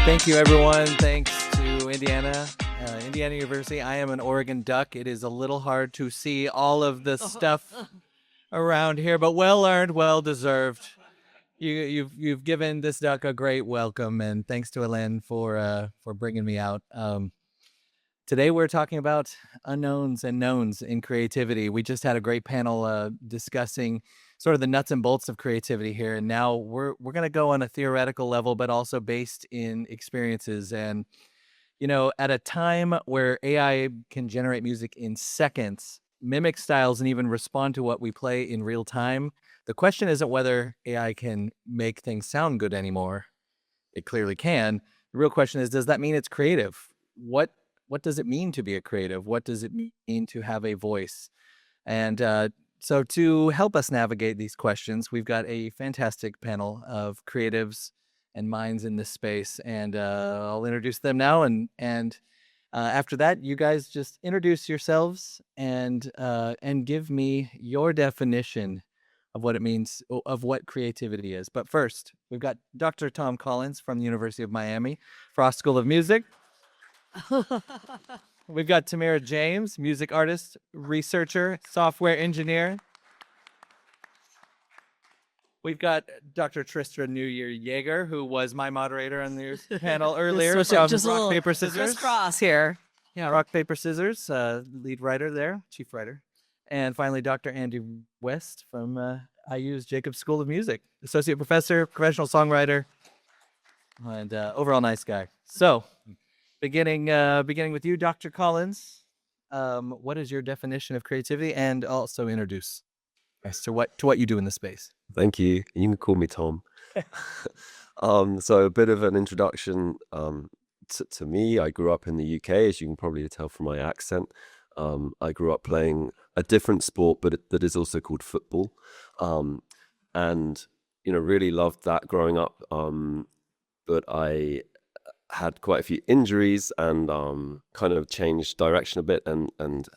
Thank you, everyone. Thanks to Indiana University. I am an Oregon Duck. It is a little hard to see all of the stuff around here, but well earned, well deserved. You've given this duck a great welcome, and thanks to Elaine for bringing me out. Today we're talking about unknowns and knowns in creativity. We just had a great panel discussing sort of the nuts and bolts of creativity here, and now we're going to go on a theoretical level, but also based in experiences. And at a time where AI can generate music in seconds, mimic styles, and even respond to what we play in real time, the question isn't whether AI can make things sound good anymore. It clearly can. The real question is, does that mean it's creative? What does it mean to be a creative? What does it mean to have a voice? And so to help us navigate these questions, we've got a fantastic panel of creatives and minds in this space, and I'll introduce them now. And after that, you guys just introduce yourselves and give me your definition of what it means, of what creativity is. But first, we've got Dr. Tom Collins from the University of Miami, Frost School of Music. We've got Tamara James, music artist, researcher, software engineer. We've got Dr. Tristra New Year Yeager, who was my moderator on the panel earlier. Just Rock, Paper, Scissors. Crisscross here. Yeah, Rock, Paper, Scissors, lead writer there, chief writer. And finally, Dr. Andy West from IU's Jacobs School of Music, associate professor, professional songwriter, and overall nice guy. So, beginning with you, Dr. Collins, what is your definition of creativity, and also introduce us to what you do in the space. Thank you. You can call me Tom. So a bit of an introduction to me. I grew up in the UK, as you can probably tell from my accent. I grew up playing a different sport, but that is also called football, and really loved that growing up. But I had quite a few injuries and kind of changed direction a bit, and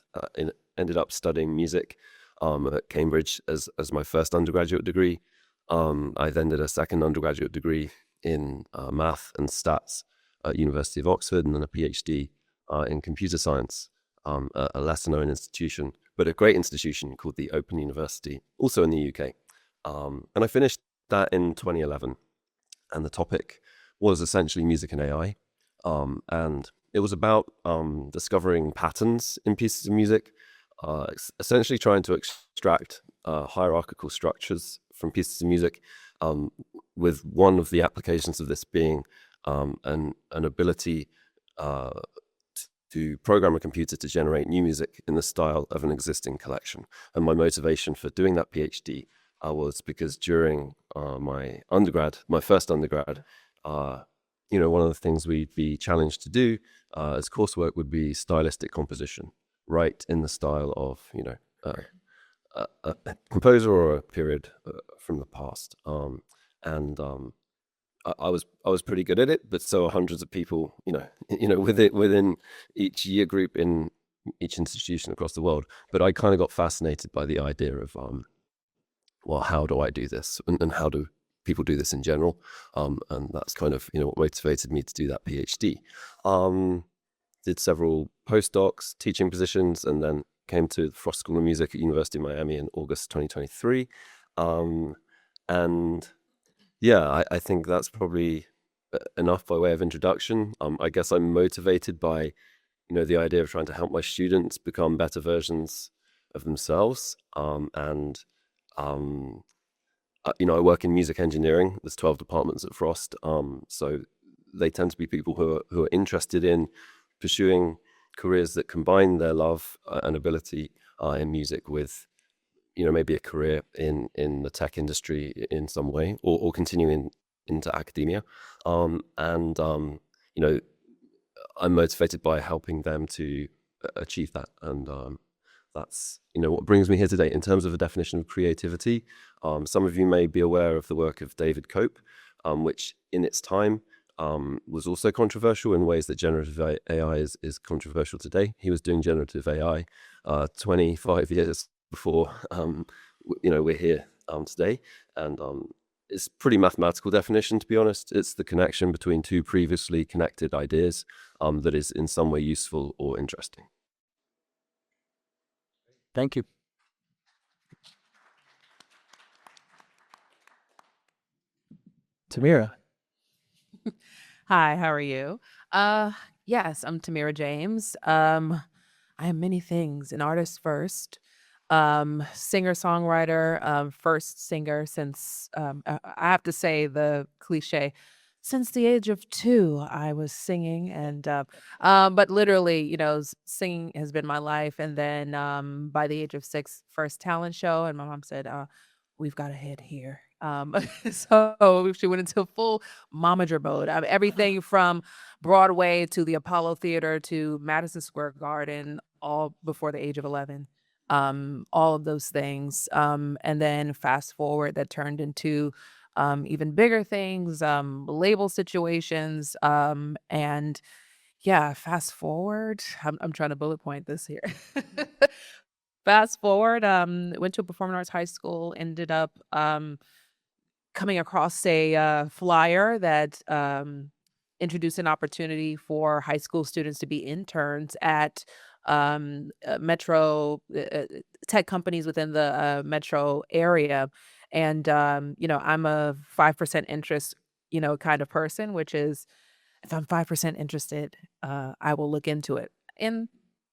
ended up studying music at Cambridge as my first undergraduate degree. I then did a second undergraduate degree in math and stats at University of Oxford, and then a PhD in computer science, a lesser known institution, but a great institution called the Open University, also in the UK. And I finished that in 2011, and the topic was essentially music and AI. And it was about discovering patterns in pieces of music, essentially trying to extract hierarchical structures from pieces of music, with one of the applications of this being an ability to program a computer to generate new music in the style of an existing collection. And my motivation for doing that PhD was because during my first undergrad, one of the things we'd be challenged to do as coursework would be stylistic composition, right in the style of a composer or a period from the past. I was pretty good at it, but so are hundreds of people, within each year group in each institution across the world. But I kind of got fascinated by the idea of, how do I do this, and how do people do this in general? And that's kind of what motivated me to do that PhD. Did several postdocs, teaching positions, and then came to the Frost School of Music at University of Miami in August 2023. I think that's probably enough by way of introduction. I guess I'm motivated by, the idea of trying to help my students become better versions of themselves. I work in music engineering. There's 12 departments at Frost. So they tend to be people who are interested in pursuing careers that combine their love and ability in music with, maybe a career in the tech industry in some way, or continuing into academia. I'm motivated by helping them to achieve that. And that's, what brings me here today. In terms of a definition of creativity, some of you may be aware of the work of David Cope, which in its time was also controversial in ways that generative AI is controversial today. He was doing generative AI 25 years before we're here today, and it's pretty mathematical definition, to be honest. It's the connection between two previously connected ideas that is in some way useful or interesting. Thank you. Tamira. Hi, how are you? Yes, I'm Tamira James. I am many things. An artist first, singer-songwriter, first singer since I have to say the cliche. Since the age of 2, I was singing, and but literally, singing has been my life. And then by the age of 6, first talent show, and my mom said, "We've got a hit here." So she went into full momager mode. Everything from Broadway to the Apollo Theater to Madison Square Garden, all before the age of 11. All of those things. And then fast forward, that turned into even bigger things, label situations. And yeah, fast forward. I'm trying to bullet point this here. Fast forward, went to a performing arts high school, ended up coming across a flyer that introduced an opportunity for high school students to be interns at metro tech companies within the metro area. And, I'm a 5% interest, kind of person, which is if I'm 5% interested, I will look into it. And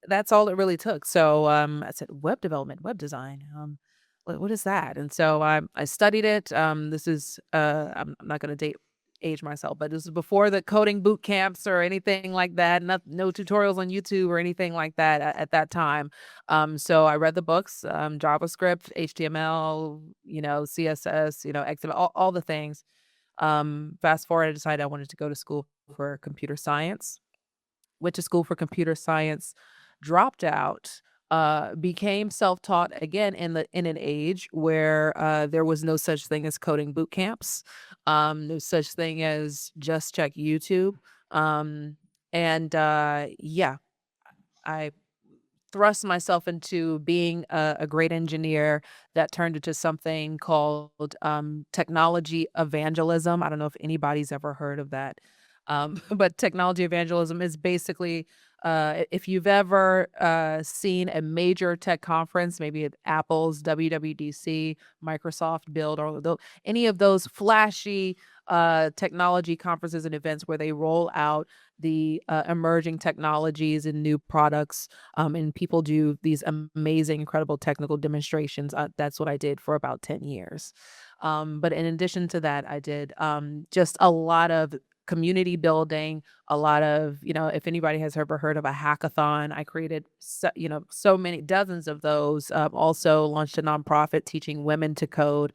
that's all it really took. So I said, web development, web design. What is that? And so I studied it. This is I'm not going to age myself, but this is before the coding boot camps or anything like that. No tutorials on YouTube or anything like that at that time. So I read the books, JavaScript, HTML, CSS, XML, all the things. Fast forward, I decided I wanted to go to school for computer science. Went to school for computer science, dropped out, became self-taught again in an age where there was no such thing as coding boot camps, no such thing as just check YouTube. And yeah, I thrust myself into being a great engineer that turned into something called technology evangelism. I don't know if anybody's ever heard of that. But technology evangelism is basically if you've ever seen a major tech conference, maybe at Apple's WWDC, Microsoft Build, or any of those flashy technology conferences and events where they roll out the emerging technologies and new products, and people do these amazing, incredible technical demonstrations. That's what I did for about 10 years. But in addition to that, I did just a lot of community building, a lot of, if anybody has ever heard of a hackathon, I created, so many dozens of those. Also launched a nonprofit teaching women to code,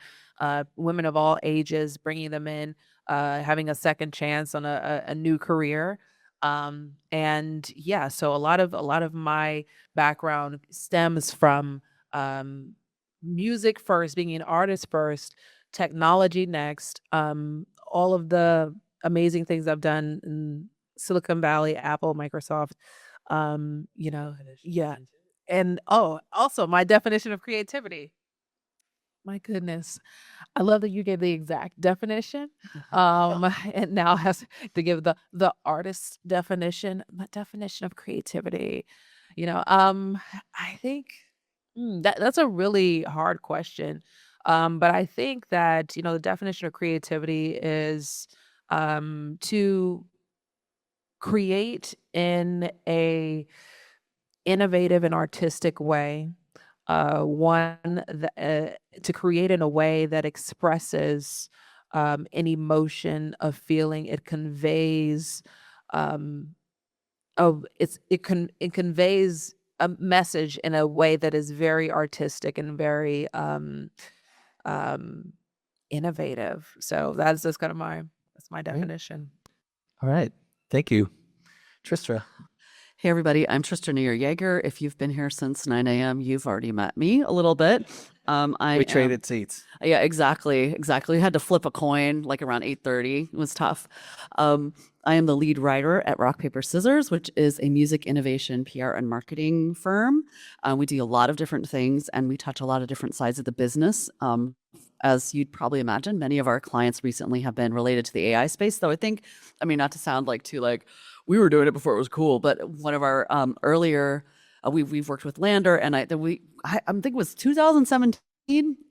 women of all ages, bringing them in, having a second chance on a new career. And yeah, so a lot of my background stems from music first, being an artist first, technology next, all of the amazing things I've done in Silicon Valley, Apple, Microsoft, yeah. And also my definition of creativity. My goodness. I love that you gave the exact definition. And now has to give the artist's definition, my definition of creativity. I think that's a really hard question. But I think that, the definition of creativity is to create in a innovative and artistic way, to create in a way that expresses an emotion, a feeling. It conveys it conveys a message in a way that is very artistic and very um innovative. So that's kind of that's my definition. All right. Thank you. Tristra. Hey, everybody. I'm Tristan Jaeger. If you've been here since 9 a.m., you've already met me a little bit. We traded seats. Yeah, exactly. We had to flip a coin like around 8:30. It was tough. I am the lead writer at Rock Paper Scissors, which is a music innovation PR and marketing firm. We do a lot of different things, and we touch a lot of different sides of the business. As you'd probably imagine, many of our clients recently have been related to the AI space. Though I mean, not to sound like too like we were doing it before it was cool, but one of our earlier, we've worked with Lander, and I think it was 2017.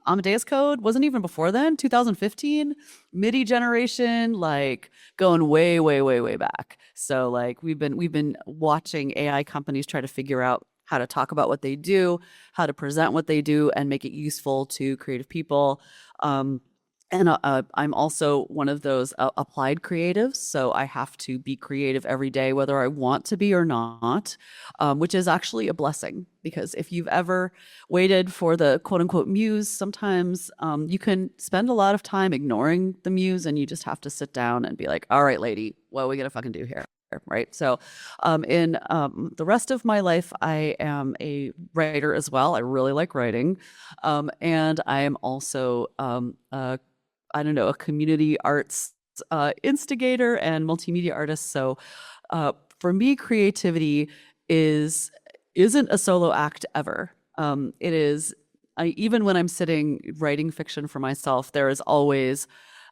Amadeus Code wasn't even before then. 2015 MIDI generation, like going way back. So like we've been watching AI companies try to figure out how to talk about what they do, how to present what they do, and make it useful to creative people. I'm also one of those applied creatives, so I have to be creative every day, whether I want to be or not, which is actually a blessing. Because if you've ever waited for the quote unquote muse, sometimes you can spend a lot of time ignoring the muse, and you just have to sit down and be like, all right, lady, what are we going to fucking do here? Right. So in the rest of my life, I am a writer as well. I really like writing. And I am also a community arts instigator and multimedia artist. So for me, creativity isn't a solo act ever. It is, even when I'm sitting writing fiction for myself, there is always,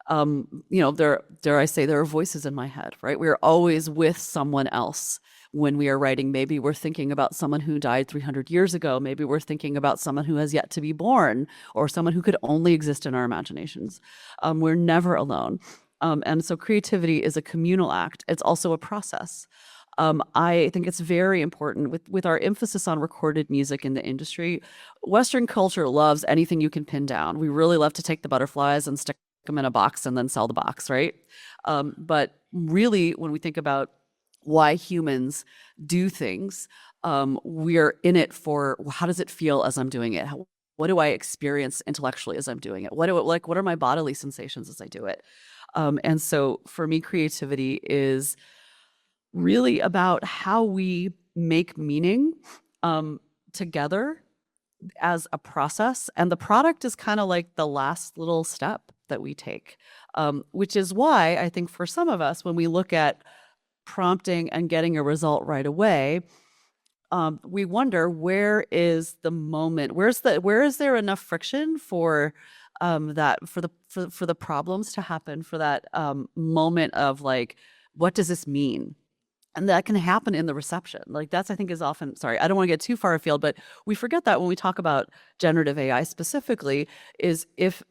dare I say, there are voices in my head, right? We're always with someone else. When we are writing, maybe we're thinking about someone who died 300 years ago. Maybe we're thinking about someone who has yet to be born, or someone who could only exist in our imaginations. We're never alone. And so creativity is a communal act. It's also a process. I think it's very important with our emphasis on recorded music in the industry. Western culture loves anything you can pin down. We really love to take the butterflies and stick them in a box and then sell the box, right? But really, when we think about why humans do things, we are in it for how does it feel as I'm doing it? What do I experience intellectually as I'm doing it? What are my bodily sensations as I do it? And so for me, creativity is really about how we make meaning together as a process. And the product is kind of like the last little step that we take, which is why I think for some of us, when we look at prompting and getting a result right away, we wonder, where is the moment? Where is there enough friction for the problems to happen, for that moment of like, what does this mean? And that can happen in the reception. Like that's, I think, is often, sorry, I don't want to get too far afield, but we forget that when we talk about generative AI specifically, is if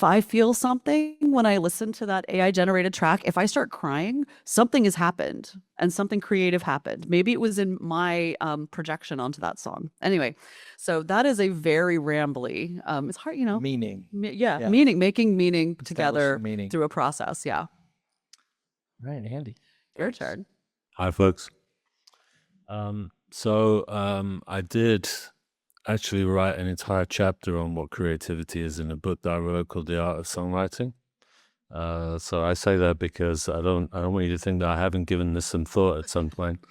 I feel something when I listen to that AI generated track, if I start crying, something has happened and something creative happened. Maybe it was in my projection onto that song. Anyway, so that is a very rambly, it's hard, Meaning. Meaning, making meaning together meaning. through a process. Yeah. Right, Andy. Your turn. Hi, folks. I did actually write an entire chapter on what creativity is in a book that I wrote called The Art of Songwriting. So I say that because I don't want you to think that I haven't given this some thought at some point.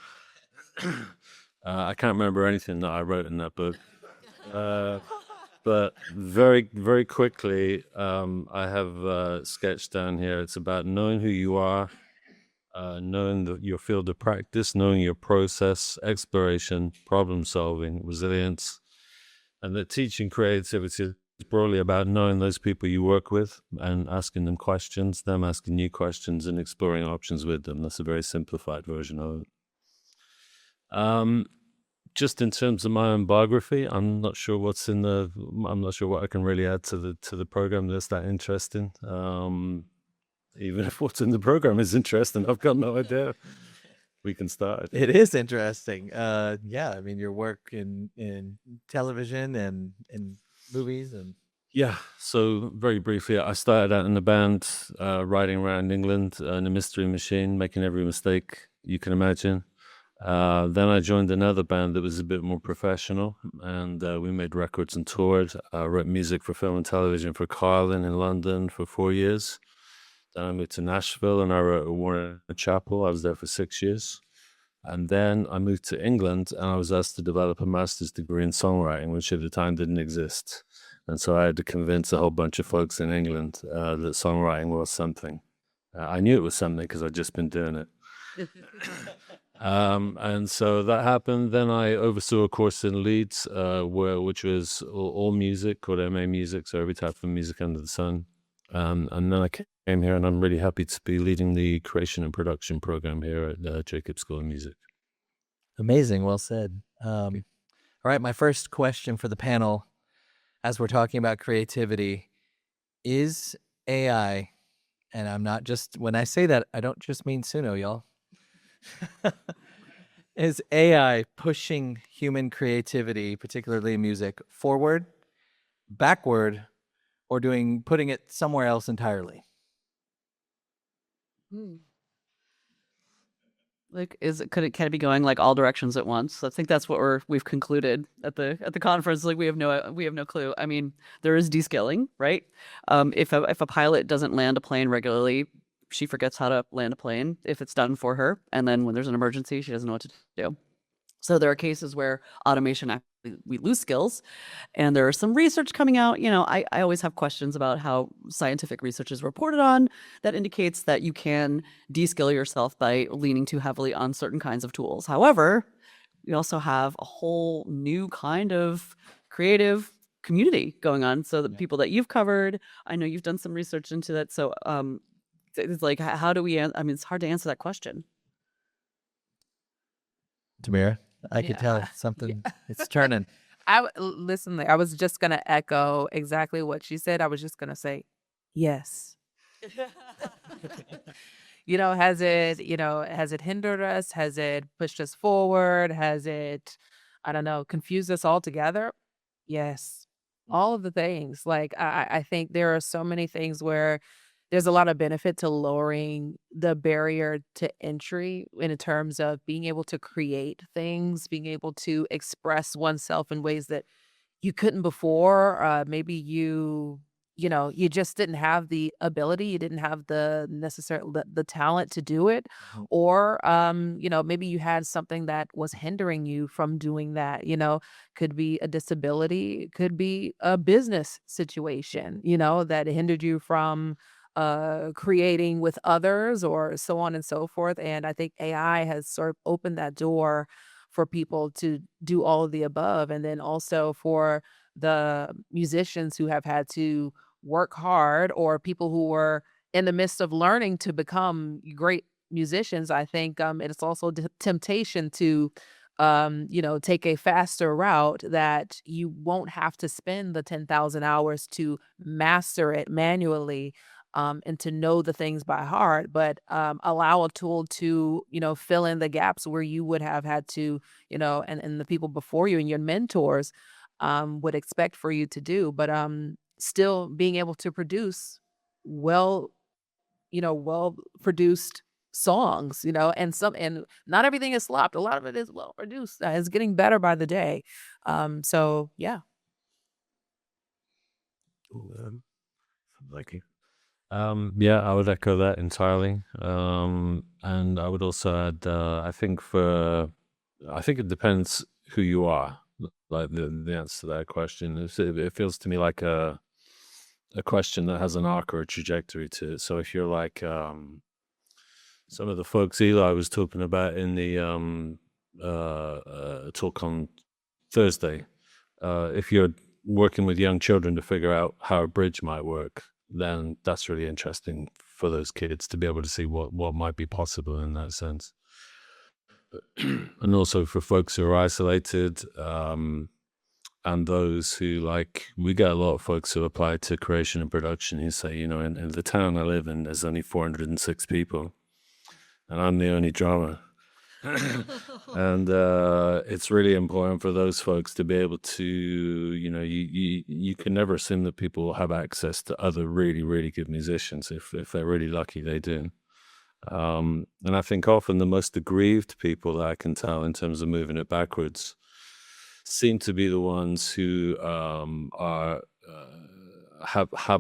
I can't remember anything that I wrote in that book. But very, very quickly, I have sketched down here. It's about knowing who you are, knowing your field of practice, knowing your process, exploration, problem solving, resilience, and that teaching creativity is broadly about knowing those people you work with and asking them questions, them asking you questions, and exploring options with them. That's a very simplified version of it. Just in terms of my own biography, I'm not sure what I can really add to the program that's that interesting. Even if what's in the program is interesting, I've got no idea. We can start. It is interesting. Yeah, I mean, your work in television and in movies and. Yeah, so very briefly, I started out in a band, riding around England in a mystery machine, making every mistake you can imagine. Then I joined another band that was a bit more professional, and we made records and toured. I wrote music for film and television for Carlin in London for 4 years. Then I moved to Nashville, and I wrote at Warner Chapel. I was there for 6 years. And then I moved to England and I was asked to develop a master's degree in songwriting, which at the time didn't exist. And so I had to convince a whole bunch of folks in England that songwriting was something. I knew it was something because I'd just been doing it. And so that happened. Then I oversaw a course in Leeds, which was all music, called MA Music, so every type of music under the sun. And then I came here, and I'm really happy to be leading the creation and production program here at Jacob School of Music. Amazing. Well said. All right. My first question for the panel, as we're talking about creativity, is AI, and I'm not just, when I say that, I don't just mean Suno, y'all. Is AI pushing human creativity, particularly music, forward, backward, or putting it somewhere else entirely? Like, can it be going like all directions at once? I think that's what we've concluded at the conference. Like, we have no clue. I mean, there is descaling, right? If a pilot doesn't land a plane regularly, she forgets how to land a plane if it's done for her, and then when there's an emergency, she doesn't know what to do. So there are cases where automation actually, we lose skills, and there is some research coming out. I always have questions about how scientific research is reported on that indicates that you can de-skill yourself by leaning too heavily on certain kinds of tools. However, we also have a whole new kind of creative community going on. So the people that you've covered, I know you've done some research into that. So it's like, how do we, I mean, it's hard to answer that question. Tamira, I could tell something, it's turning. Listen, I was just going to echo exactly what she said. I was just going to say, yes. Has it hindered us? Has it pushed us forward? Has it, I don't know, confused us all together? Yes. All of the things. Like, I think there are so many things where there's a lot of benefit to lowering the barrier to entry in terms of being able to create things, being able to express oneself in ways that you couldn't before. Maybe you just didn't have the ability, you didn't have the necessary the talent to do it, or maybe you had something that was hindering you from doing that. Could be a disability, could be a business situation, that hindered you from creating with others, or so on and so forth. And I think AI has sort of opened that door for people to do all of the above. And then also for the musicians who have had to work hard, or people who were in the midst of learning to become great musicians, I think it's also temptation to take a faster route, that you won't have to spend the 10,000 hours to master it manually, and to know the things by heart, but allow a tool to, fill in the gaps where you would have had to, and the people before you and your mentors would expect for you to do, but still being able to produce well produced songs, and not everything is slopped. A lot of it is well produced. It's getting better by the day. So yeah. Thank you. Yeah, I would echo that entirely. And I would also add, I think it depends who you are. Like the answer to that question, it feels to me like a question that has an arc or a trajectory to it. So if you're like some of the folks Eli was talking about in the talk on Thursday, if you're working with young children to figure out how a bridge might work, then that's really interesting for those kids to be able to see what might be possible in that sense. And also for folks who are isolated, and those who, like, we get a lot of folks who apply to creation and production who say, in the town I live in, there's only 406 people, and I'm the only drummer. And it's really important for those folks to be able to, you can never assume that people will have access to other really, really good musicians. If they're really lucky, they do. And I think often the most aggrieved people that I can tell in terms of moving it backwards seem to be the ones who have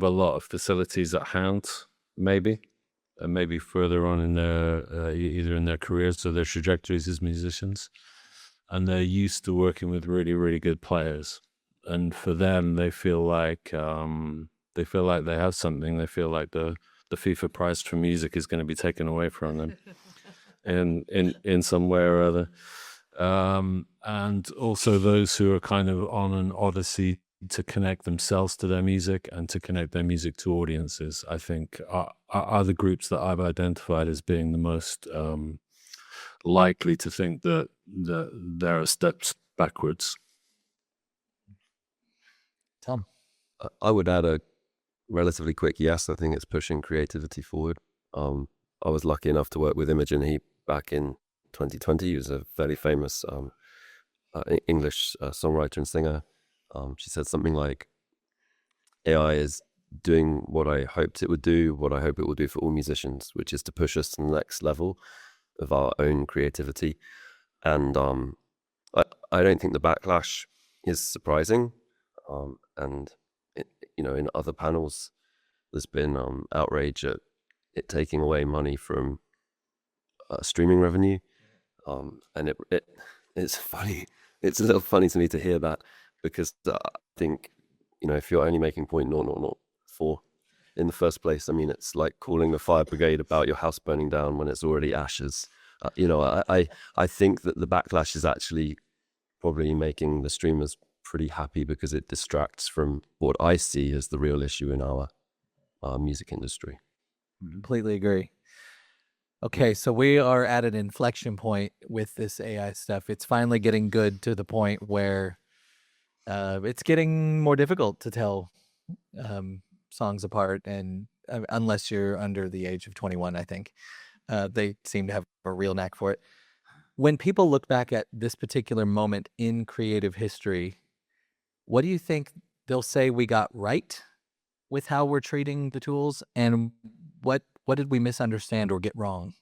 a lot of facilities at hand, maybe. maybe further on in their either in their careers or their trajectories as musicians, and they're used to working with really, really good players. And for them, they feel like they have something. They feel like the FIFA prize for music is going to be taken away from them in some way or other. And also those who are kind of on an odyssey to connect themselves to their music and to connect their music to audiences, I think are the groups that I've identified as being the most likely to think that there are steps backwards. Tom. I would add a relatively quick yes. I think it's pushing creativity forward. I was lucky enough to work with Imogen Heap back in 2020. He was a very famous English songwriter and singer. She said something like, AI is doing what I hoped it would do, what I hope it will do for all musicians, which is to push us to the next level of our own creativity. And I don't think the backlash is surprising. And in other panels, there's been outrage at it taking away money from streaming revenue. And it's funny. It's a little funny to me to hear that, because I think, if you're only making 0.0004 in the first place, I mean, it's like calling the fire brigade about your house burning down when it's already ashes. I think that the backlash is actually probably making the streamers pretty happy, because it distracts from what I see as the real issue in our music industry. Completely agree. Okay, so we are at an inflection point with this AI stuff. It's finally getting good to the point where it's getting more difficult to tell songs apart, and unless you're under the age of 21, I think. They seem to have a real knack for it. When people look back at this particular moment in creative history, what do you think they'll say we got right with how we're treating the tools, and what did we misunderstand or get wrong?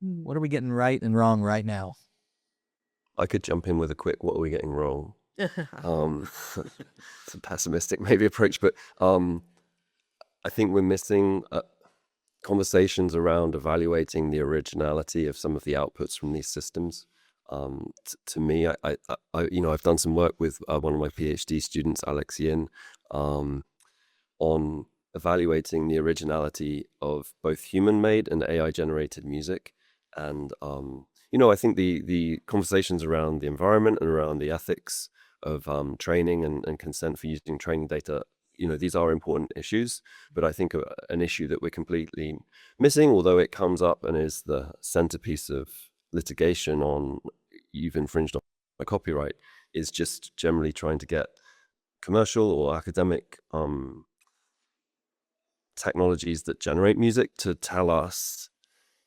What are we getting right and wrong right now? I could jump in with a quick, what are we getting wrong? It's a pessimistic maybe approach, but I think we're missing conversations around evaluating the originality of some of the outputs from these systems. To me, I've done some work with one of my PhD students, Alex Yin, on evaluating the originality of both human-made and AI-generated music. And I think the conversations around the environment and around the ethics of training and consent for using training data, these are important issues. But I think an issue that we're completely missing, although it comes up and is the centerpiece of litigation on you've infringed on my copyright, is just generally trying to get commercial or academic technologies that generate music to tell us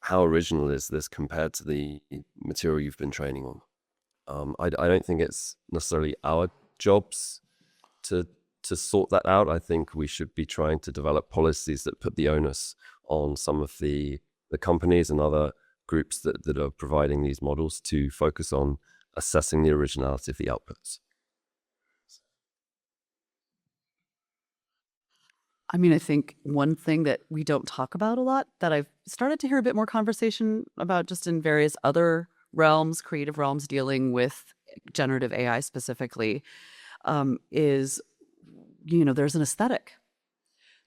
how original is this compared to the material you've been training on. I don't think it's necessarily our jobs to sort that out. I think we should be trying to develop policies that put the onus on some of the companies and other groups that are providing these models to focus on assessing the originality of the outputs. I mean, I think one thing that we don't talk about a lot, that I've started to hear a bit more conversation about just in various other realms, creative realms dealing with generative AI specifically, is, there's an aesthetic.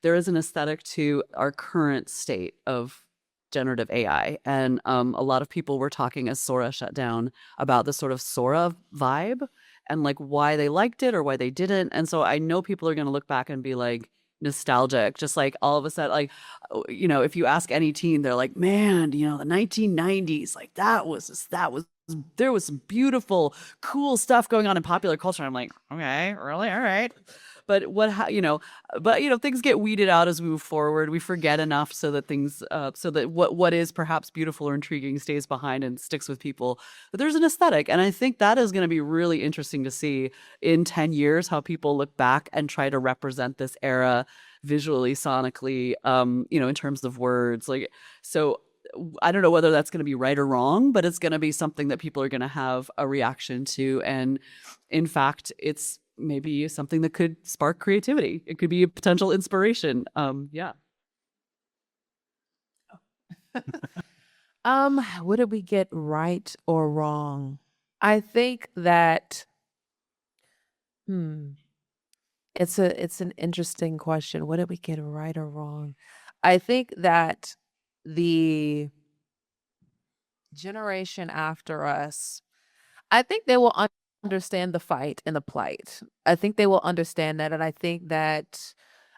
There is an aesthetic to our current state of generative AI. And a lot of people were talking as Sora shut down about the sort of Sora vibe and like why they liked it or why they didn't. And so I know people are going to look back and be like, nostalgic, just like all of a sudden, like, if you ask any teen, they're like, man, the 1990s, like there was some beautiful, cool stuff going on in popular culture. I'm like, okay, really? All right. But things get weeded out as we move forward. We forget enough so that things, so that what is perhaps beautiful or intriguing stays behind and sticks with people. But there's an aesthetic. And I think that is going to be really interesting to see in 10 years, how people look back and try to represent this era visually, sonically, in terms of words. So I don't know whether that's going to be right or wrong, but it's going to be something that people are going to have a reaction to. And in fact, it's maybe something that could spark creativity. It could be a potential inspiration. Yeah. What did we get right or wrong? I think that hmm, it's an interesting question. What did we get right or wrong? I think that the generation after us, I think they will understand the fight and the plight. I think they will understand that. And I think that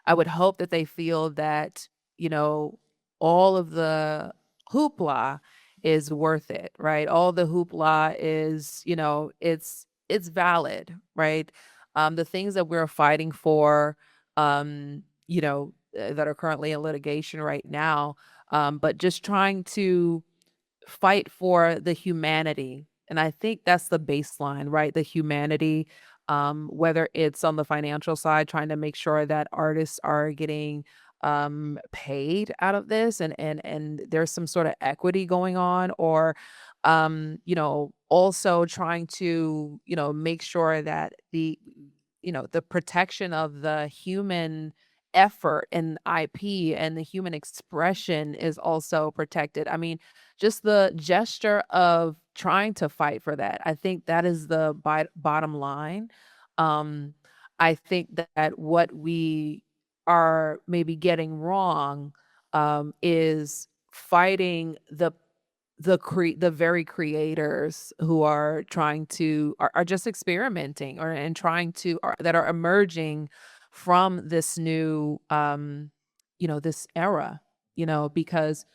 I would hope that they feel that, you know, all of the hoopla is worth it, right? All the hoopla is, it's valid, right? The things that we're fighting for, that are currently in litigation right now, but just trying to fight for the humanity. And I think that's the baseline, right? The humanity, whether it's on the financial side, trying to make sure that artists are getting paid out of this and there's some sort of equity going on, or also trying to, make sure that the protection of the human effort and IP and the human expression is also protected. I mean, just the gesture of trying to fight for that. I think that is the bottom line. Um, I think that what we are maybe getting wrong is fighting the very creators who are trying to are just experimenting or and trying to that are emerging from this new this era, because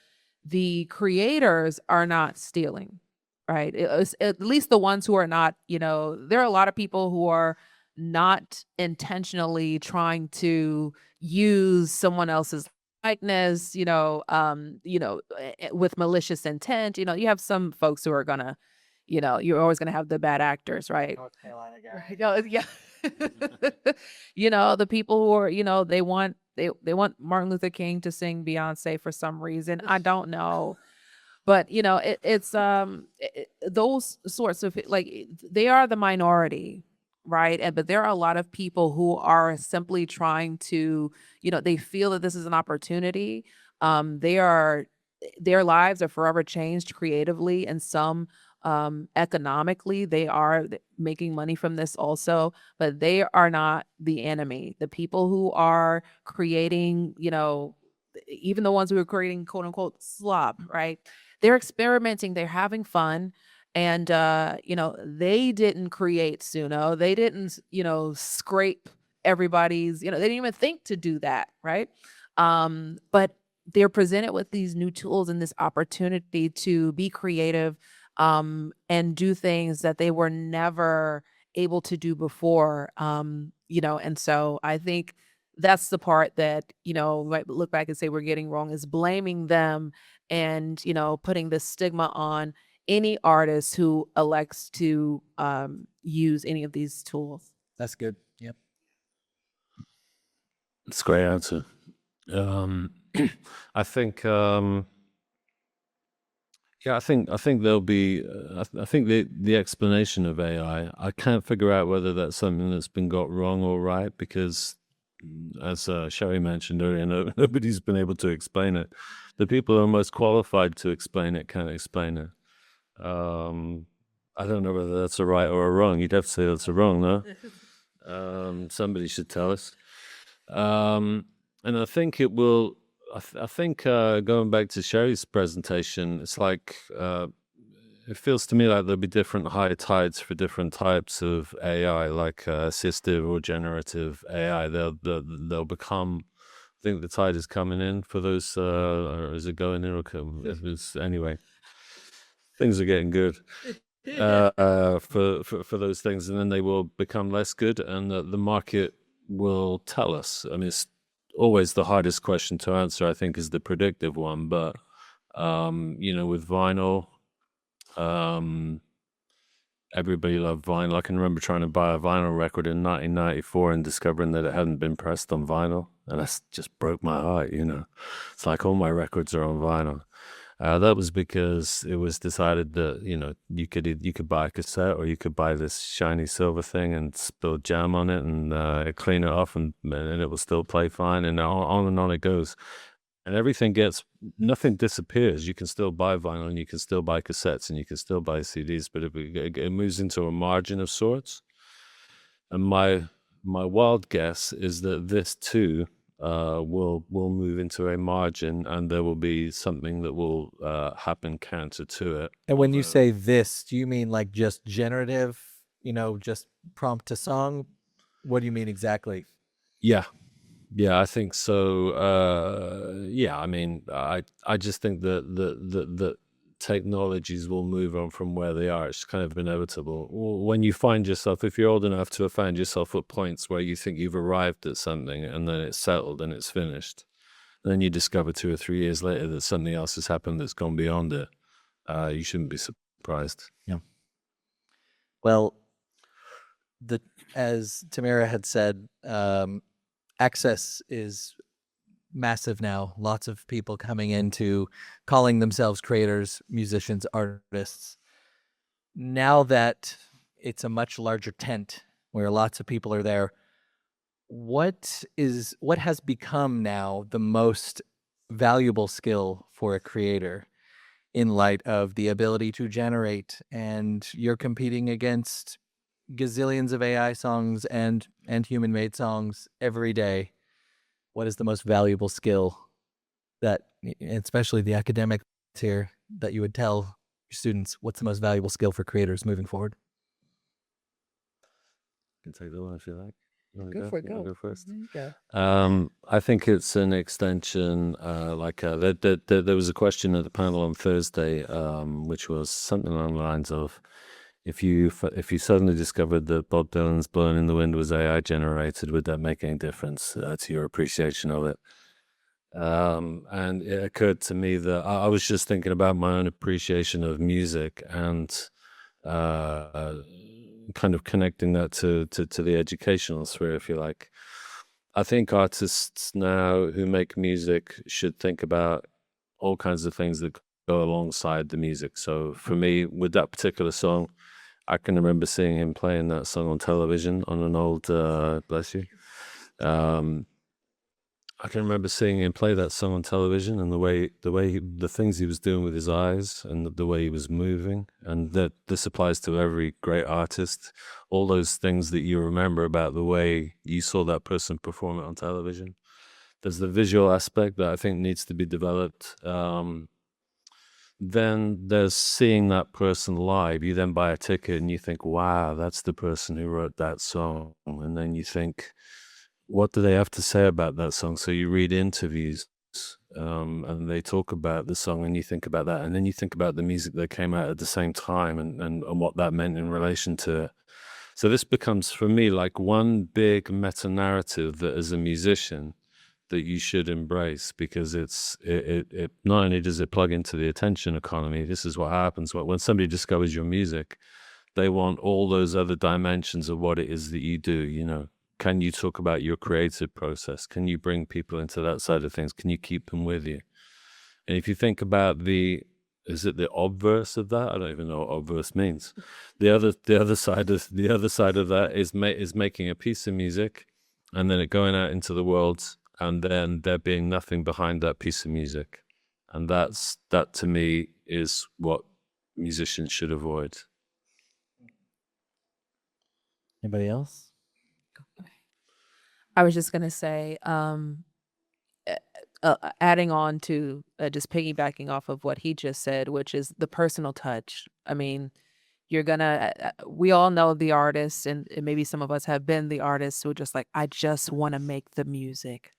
the creators are not stealing, right? At least the ones who are not, there are a lot of people who are not intentionally trying to use someone else's likeness, with malicious intent. You have some folks who are gonna, you're always gonna have the bad actors, right? North Carolina guy. Right, no, yeah. The people who are, they want Martin Luther King to sing Beyonce for some reason. I don't know. But those sorts of they are the minority, right? But there are a lot of people who are simply trying to, they feel that this is an opportunity. Their lives are forever changed creatively, and some economically they are making money from this also, but they are not the enemy. The people who are creating, even the ones who are creating quote unquote slop, right? They're experimenting, they're having fun. And they didn't create Suno. They didn't, scrape everybody's, they didn't even think to do that, right? But they're presented with these new tools and this opportunity to be creative, and do things that they were never able to do before. And so I think that's the part that, might look back and say we're getting wrong, is blaming them and, putting the stigma on any artist who elects to use any of these tools. That's good. Yep. That's a great answer. I think, I think there'll be. I think the explanation of AI. I can't figure out whether that's something that's been got wrong or right, because, as Sherry mentioned earlier, nobody's been able to explain it. The people who are most qualified to explain it can't explain it. I don't know whether that's a right or a wrong. You'd have to say that's a wrong, no? Somebody should tell us. And I think it will. I think going back to Sherry's presentation, it's like it feels to me like there'll be different high tides for different types of AI, like assistive or generative AI. They'll become. I think the tide is coming in for those. Or is it going in or come? Anyway, things are getting good for those things, and then they will become less good, and the market will tell us. I mean, it's always the hardest question to answer, I think, is the predictive one. But with vinyl, everybody loved vinyl. I can remember trying to buy a vinyl record in 1994 and discovering that it hadn't been pressed on vinyl, and that just broke my heart. It's like all my records are on vinyl. That was because it was decided that you could buy a cassette, or you could buy this shiny silver thing and spill jam on it and clean it off, and it will still play fine, and on it goes. and nothing disappears. You can still buy vinyl, and you can still buy cassettes, and you can still buy CDs, but it moves into a margin of sorts. And my wild guess is that this too will move into a margin, and there will be something that will happen counter to it. And when you say this, do you mean like just generative, just prompt to song? What do you mean exactly? Yeah, I think so. I mean, I just think that the technologies will move on from where they are. It's kind of inevitable. When you find yourself, if you're old enough to have found yourself at points where you think you've arrived at something and then it's settled and it's finished, then you discover 2 or 3 years later that something else has happened that's gone beyond it. You shouldn't be surprised. Yeah. Well, as Tamara had said, access is massive now. Lots of people coming into calling themselves creators, musicians, artists. Now that it's a much larger tent where lots of people are there, what has become now the most valuable skill for a creator in light of the ability to generate, and you're competing against gazillions of AI songs and human-made songs every day? What is the most valuable skill that, especially the academics here, that you would tell your students? What's the most valuable skill for creators moving forward? You can take that one if you like. Go for it. You wanna Go. go first. Yeah. I think it's an extension. There was a question at the panel on Thursday, which was something along the lines of, if you suddenly discovered that Bob Dylan's "Blowing in the Wind" was AI generated, would that make any difference to your appreciation of it? And it occurred to me that I was just thinking about my own appreciation of music, and kind of connecting that to the educational sphere, if you like. I think artists now who make music should think about all kinds of things that go alongside the music. So for me, with that particular song, I can remember seeing him playing that song on television on an old, bless you. I can remember seeing him play that song on television, and the things he was doing with his eyes and the way he was moving, and that this applies to every great artist. All those things that you remember about the way you saw that person perform it on television. There's the visual aspect that I think needs to be developed. Then there's seeing that person live. You then buy a ticket and you think, wow, that's the person who wrote that song. And then you think, what do they have to say about that song? So you read interviews, and they talk about the song, and you think about that. And then you think about the music that came out at the same time, and what that meant in relation to it. So this becomes, for me, like one big meta-narrative that, as a musician, that you should embrace, because it not only does it plug into the attention economy. This is what happens when somebody discovers your music. They want all those other dimensions of what it is that you do. Can you talk about your creative process? Can you bring people into that side of things? Can you keep them with you? And if you think about is it the obverse of that? I don't even know what obverse means. The other side of that is making a piece of music, and then it going out into the world, and then there being nothing behind that piece of music. And that to me is what musicians should avoid. Anybody else? I was just gonna say, adding on to just piggybacking off of what he just said, which is the personal touch. I mean, you're gonna. We all know the artists, and maybe some of us have been the artists who are just like, I just want to make the music.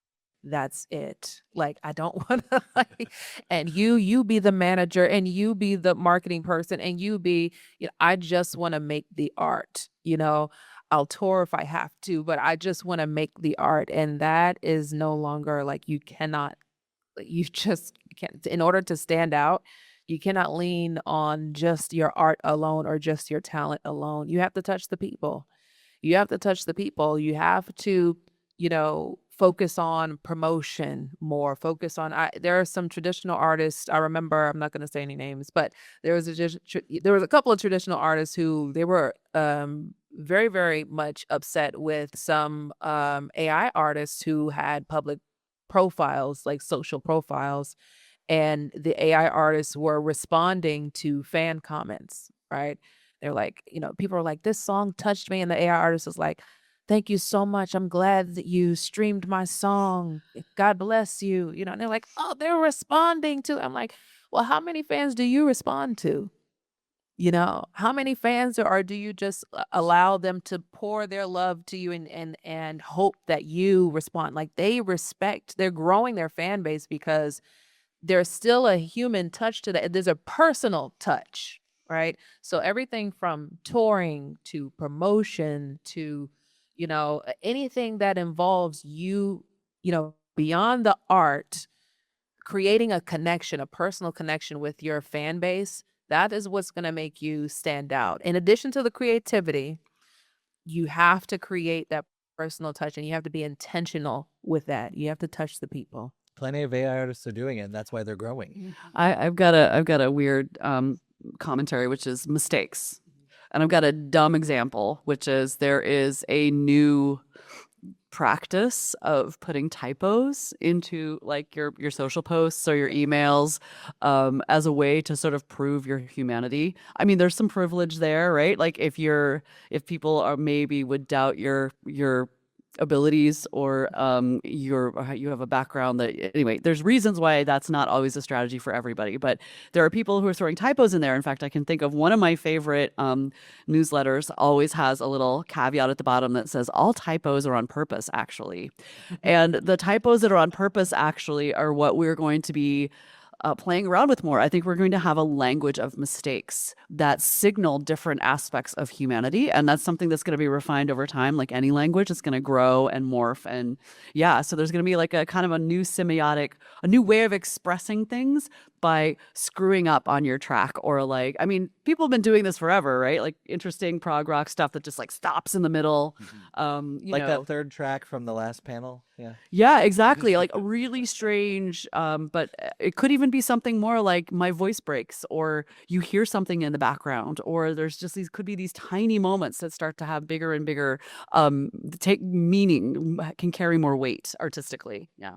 That's it. Like, I don't want to and you be the manager, and you be the marketing person, and you be, I just want to make the art. I'll tour if I have to, but I just want to make the art. And that is no longer, like, you just can't, in order to stand out, you cannot lean on just your art alone or just your talent alone. You have to touch the people. You have to focus on promotion more, there are some traditional artists. I remember, I'm not going to say any names, but there was a couple of traditional artists who they were very, very much upset with some AI artists who had public profiles, like social profiles, and the AI artists were responding to fan comments, right? They're like, people are like, this song touched me. And the AI artist is like, thank you so much. I'm glad that you streamed my song. God bless you. And they're like, oh, they're responding to. I'm like, well, how many fans do you respond to? How many fans or do you just allow them to pour their love to you and hope that you respond? Like they're growing their fan base because there's still a human touch to that. There's a personal touch, right? So everything from touring to promotion to, anything that involves you, beyond the art, creating a connection, a personal connection with your fan base, that is what's going to make you stand out. In addition to the creativity, you have to create that personal touch and you have to be intentional with that. You have to touch the people. Plenty of AI artists are doing it, and that's why they're growing. I've got a weird commentary, which is mistakes, and I've got a dumb example, which is there is a new practice of putting typos into like your social posts or your emails as a way to sort of prove your humanity. I mean, there's some privilege there, right? Like if people are maybe would doubt your abilities or you have a background that anyway, there's reasons why that's not always a strategy for everybody, but there are people who are throwing typos in there. In fact, I can think of one of my favorite newsletters always has a little caveat at the bottom that says all typos are on purpose actually. And the typos that are on purpose actually are what we're going to be playing around with more. I think we're going to have a language of mistakes that signal different aspects of humanity. And that's something that's going to be refined over time. Like any language, it's going to grow and morph. And yeah, so there's going to be like a kind of a new semiotic, a new way of expressing things by screwing up on your track or like, I mean, people have been doing this forever, right? Like interesting prog rock stuff that just like stops in the middle. Like that third track from the last panel. Yeah. Yeah, exactly. Like really strange. But it could even be something more like my voice breaks or you hear something in the background or there's just could be these tiny moments that start to have bigger and bigger, take meaning, can carry more weight artistically. Yeah.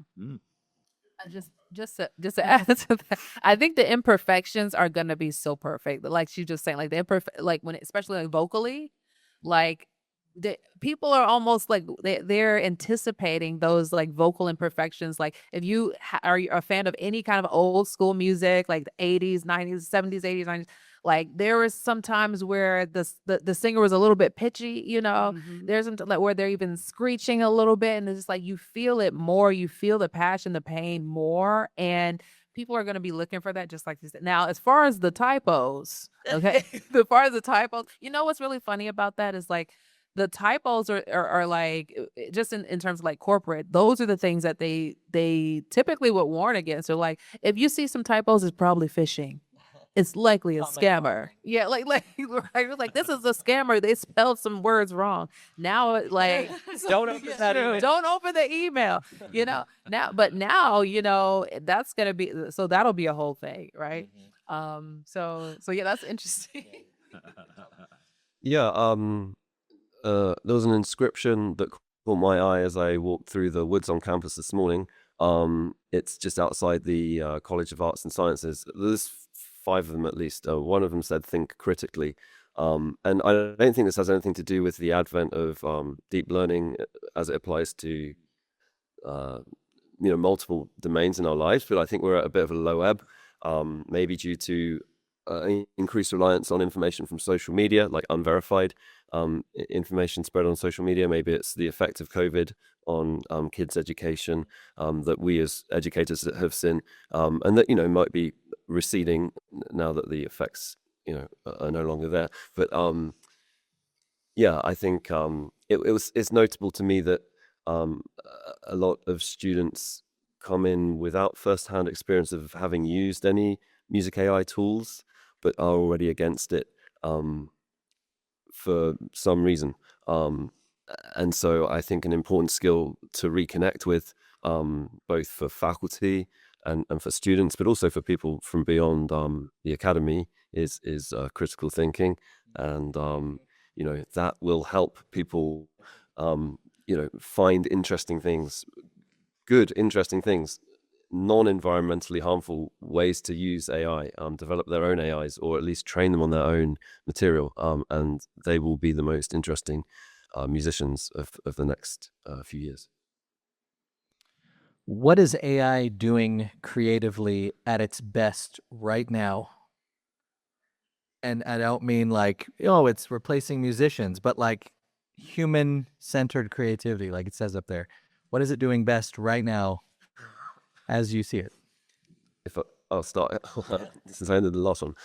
Just to add to that, I think the imperfections are gonna be so perfect. Like she's just saying, like the like when especially like vocally, like people are almost like they're anticipating those like vocal imperfections. Like if you are a fan of any kind of old school music, like the 80s, 90s, 70s, 80s, 90s, like there was some times where the singer was a little bit pitchy, there's some like where they're even screeching a little bit and it's just like you feel it more, you feel the passion, the pain more, and people are going to be looking for that, just like you said. Now, as far as the typos, okay, what's really funny about that is like the typos are like just in terms of like corporate, those are the things that they typically would warn against. So like if you see some typos, it's probably phishing. It's likely a scammer. Yeah, like right? Like this is a scammer. They spelled some words wrong. Now, like Don't open that email. don't open the email. Now, that's gonna be so that'll be a whole thing, right? So yeah, that's interesting. Yeah, there was an inscription that caught my eye as I walked through the woods on campus this morning. It's just outside the College of Arts and Sciences. There's 5 of them at least. One of them said, "Think critically." And I don't think this has anything to do with the advent of deep learning as it applies to multiple domains in our lives, but I think we're at a bit of a low ebb, maybe due to increased reliance on information from social media, like unverified information spread on social media. Maybe it's the effect of COVID on kids' education that we as educators have seen, and that might be receding now that the effects are no longer there. But yeah, I think it's notable to me that a lot of students come in without first-hand experience of having used any music AI tools, but are already against it for some reason. And so I think an important skill to reconnect with, both for faculty and for students, but also for people from beyond the academy, is critical thinking. And, that will help people, find interesting things good, interesting things, non-environmentally harmful ways to use AI, develop their own AIs, or at least train them on their own material, and they will be the most interesting musicians of the next few years. What is AI doing creatively at its best right now? And I don't mean like, oh, it's replacing musicians, but like human-centered creativity, like it says up there. What is it doing best right now as you see it? If I'll start, since I ended the last one.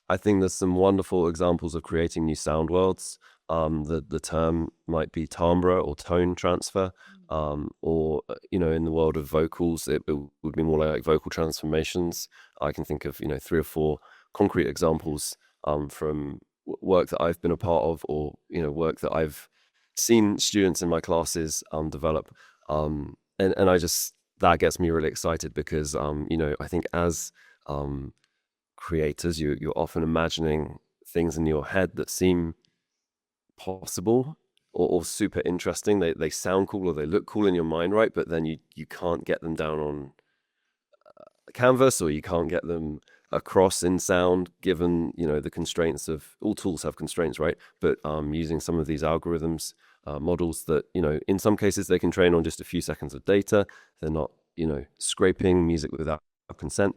I think there's some wonderful examples of creating new sound worlds. The term might be timbre or tone transfer, or in the world of vocals, it would be more like vocal transformations. I can think of 3 or 4 concrete examples from work that I've been a part of, or work that I've seen students in my classes develop, and I just, that gets me really excited because I think as creators, you're often imagining things in your head that seem possible or super interesting. They sound cool or they look cool in your mind, right? But then you can't get them down on a canvas, or you can't get them across in sound, given the constraints of all tools have constraints, right? But using some of these algorithms, models that in some cases they can train on just a few seconds of data. They're not scraping music without consent,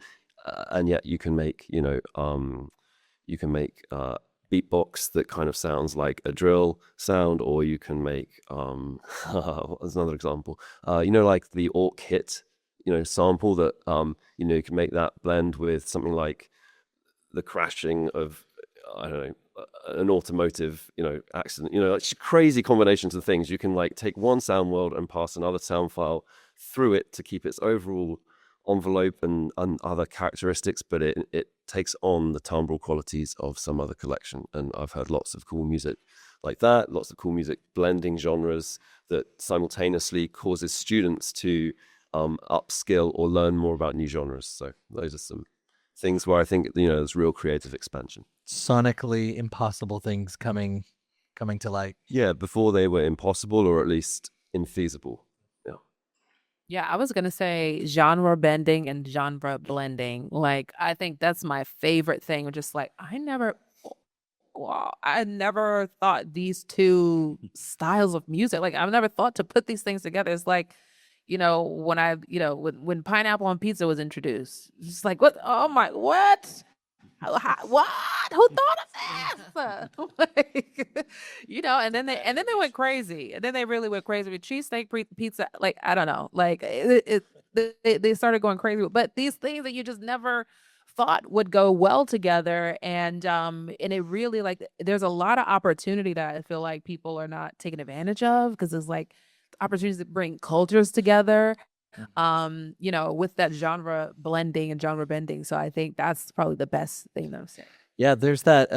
and yet you can make beatbox that kind of sounds like a drill sound, or you can make there's another example, like the orc hit sample that you can make that blend with something like the crashing of, I don't know, an automotive accident, like crazy combinations of things. You can like take one sound world and pass another sound file through it to keep its overall envelope and other characteristics, but it takes on the timbral qualities of some other collection. And I've heard lots of cool music like that, lots of cool music blending genres that simultaneously causes students to upskill or learn more about new genres. So those are some things where I think there's real creative expansion. Sonically impossible things coming to light. Yeah, before they were impossible, or at least infeasible. Yeah, I was gonna say genre bending and genre blending. Like, I think that's my favorite thing. Just like I never thought these two styles of music. Like, I've never thought to put these things together. It's like, when pineapple on pizza was introduced, it's like, what? Oh my, what? What? Who thought of this? And then they went crazy, and then they really went crazy with cheesesteak pizza. Like, I don't know, like they started going crazy. But these things that you just never thought would go well together, and it really, like, there's a lot of opportunity that I feel like people are not taking advantage of, because there's like opportunities to bring cultures together. With that genre blending and genre bending. So I think that's probably the best thing that I'm saying. Yeah, there's that,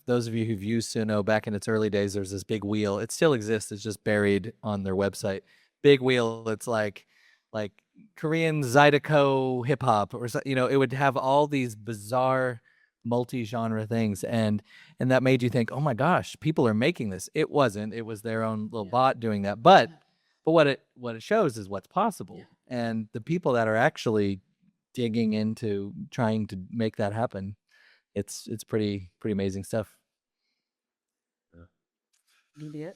those of you who've used Suno back in its early days, there's this big wheel. It still exists. It's just buried on their website. Big wheel. It's like Korean Zydeco hip hop, or it would have all these bizarre multi-genre things, and that made you think, oh my gosh, people are making this. It wasn't. It was their own little bot doing that. But what it shows is what's possible, and the people that are actually digging into trying to make that happen. It's pretty amazing stuff. Yeah.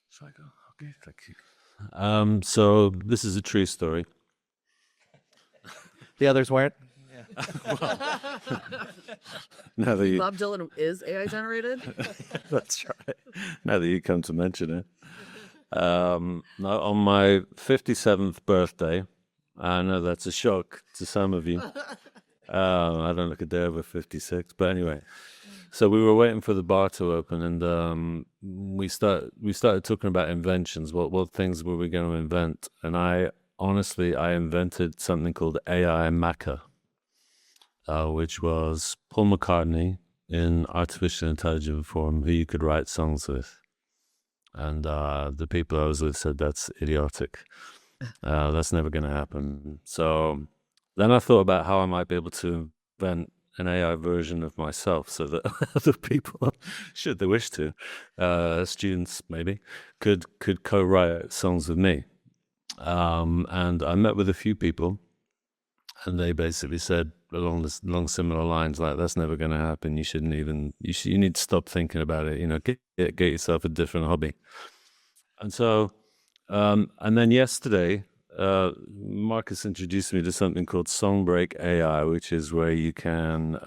Shall I go? Okay, thank you. So this is a true story. The others weren't. Now that Bob Dylan is AI generated. that's right. Now that you come to mention it. Now, on my 57th birthday, I know that's a shock to some of you. I don't look a day over 56, but anyway. So we were waiting for the bar to open, and we started talking about inventions. What things were we going to invent? And I invented something called AI Maca, which was Paul McCartney in artificial intelligence form, who you could write songs with. And the people I was with said, that's idiotic. That's never going to happen. So then I thought about how I might be able to invent an AI version of myself, so that other people, should they wish to, students maybe, could co-write songs with me. And I met with a few people, and they basically said along similar lines, like, that's never going to happen. You shouldn't even, you need to stop thinking about it. Get yourself a different hobby. And so, and then yesterday, Marcus introduced me to something called Songbreak AI, which is where you can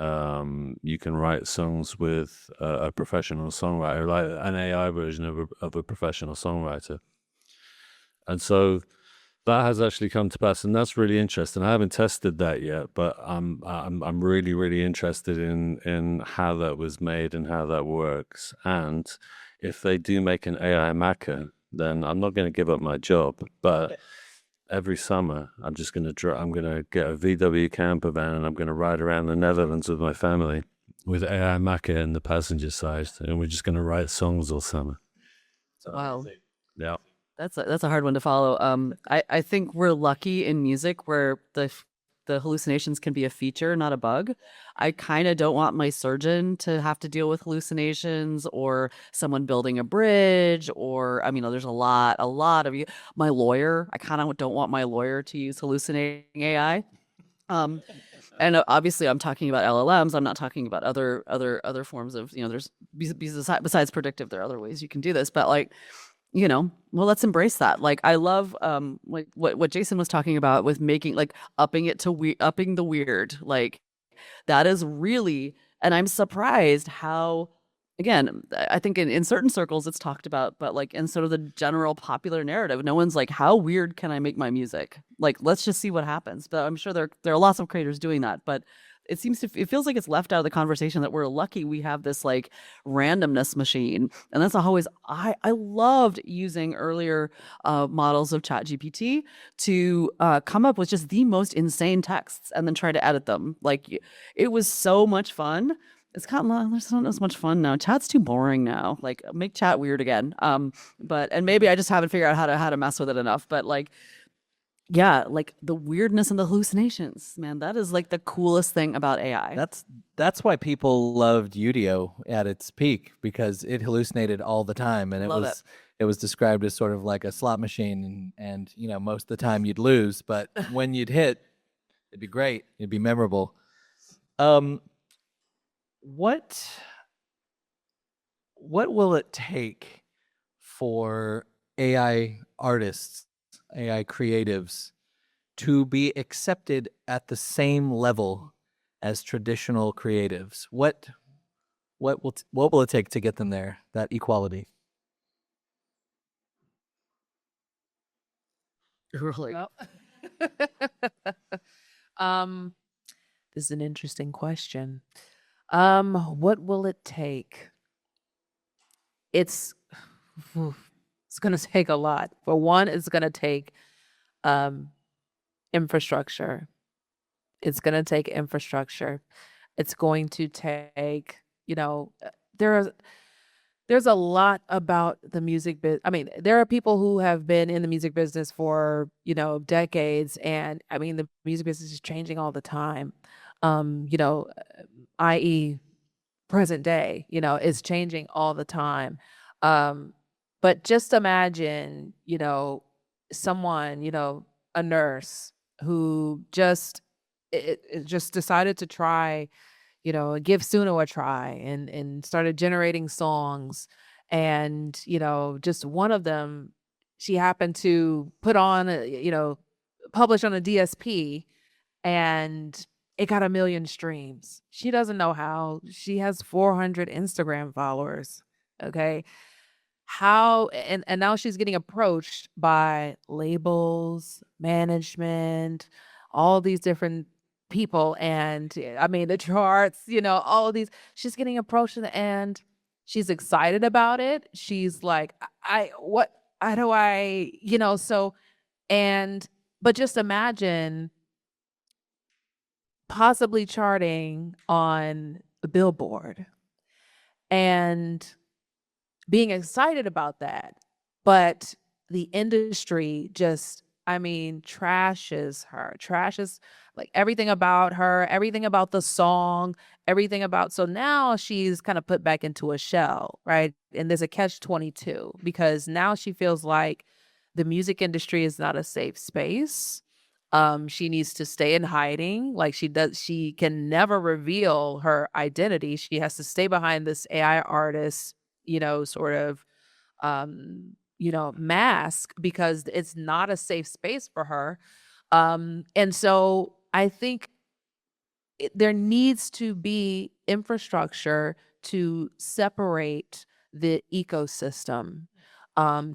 write songs with a professional songwriter, like an AI version of a professional songwriter. And so that has actually come to pass, and that's really interesting. I haven't tested that yet, but I'm really, really interested in how that was made and how that works. And if they do make an AI Maca, then I'm not going to give up my job. But every summer, I'm going to get a VW camper van, and I'm going to ride around the Netherlands with my family with AI Maca in the passenger side, and we're just going to write songs all summer. So, Wow. Yeah. That's a hard one to follow. I think we're lucky in music where the hallucinations can be a feature, not a bug. I kind of don't want my surgeon to have to deal with hallucinations, or someone building a bridge, or there's a lot of you. My lawyer, I kind of don't want my lawyer to use hallucinating AI. And obviously, I'm talking about LLMs. I'm not talking about other forms of, there's besides predictive, there are other ways you can do this, but well, let's embrace that. Like, I love like what Jason was talking about with making, like, upping the weird. Like, that is really, and I'm surprised how, again, I think in certain circles it's talked about, but like in sort of the general popular narrative, no one's like, how weird can I make my music? Like, let's just see what happens. But I'm sure there are lots of creators doing that, but it feels like it's left out of the conversation that we're lucky we have this like randomness machine. And that's always, I loved using earlier models of ChatGPT to come up with just the most insane texts and then try to edit them. Like, it was so much fun. It's kind of, there's not as much fun now. Chat's too boring now. Like, make chat weird again. And maybe I just haven't figured out how to mess with it enough. But like, yeah, like the weirdness and the hallucinations, man, that is like the coolest thing about AI. That's why people loved Udio at its peak, because it hallucinated all the time, and it was described as sort of like a slot machine, and most of the time you'd lose, but when you'd hit, it'd be great, it'd be memorable. What will it take for AI artists, AI creatives, to be accepted at the same level as traditional creatives? What will it take to get them there, that equality? Really? Well, this is an interesting question. What will it take? It's going to take a lot. For one, it's going to take infrastructure. It's going to take infrastructure. It's going to take, there's a lot about the music business. I mean, there are people who have been in the music business for, decades, and the music business is changing all the time. I.e. present day, is changing all the time. But just imagine, someone, a nurse who just decided to try, give Suno a try, and started generating songs. And, just one of them, she happened to put on, publish on a DSP, and it got 1 million streams. She doesn't know how. She has 400 Instagram followers. Okay. How, and now she's getting approached by labels, management, all these different people. And the charts, all of these, she's getting approached, and she's excited about it. She's like, but just imagine possibly charting on a Billboard and being excited about that. But the industry just, trashes her, trashes like everything about her, everything about the song, so now she's kind of put back into a shell, right? And there's a catch-22, because now she feels like the music industry is not a safe space. She needs to stay in hiding. Like she can never reveal her identity. She has to stay behind this AI artist, sort of mask, because it's not a safe space for her. And so I think there needs to be infrastructure to separate the ecosystem,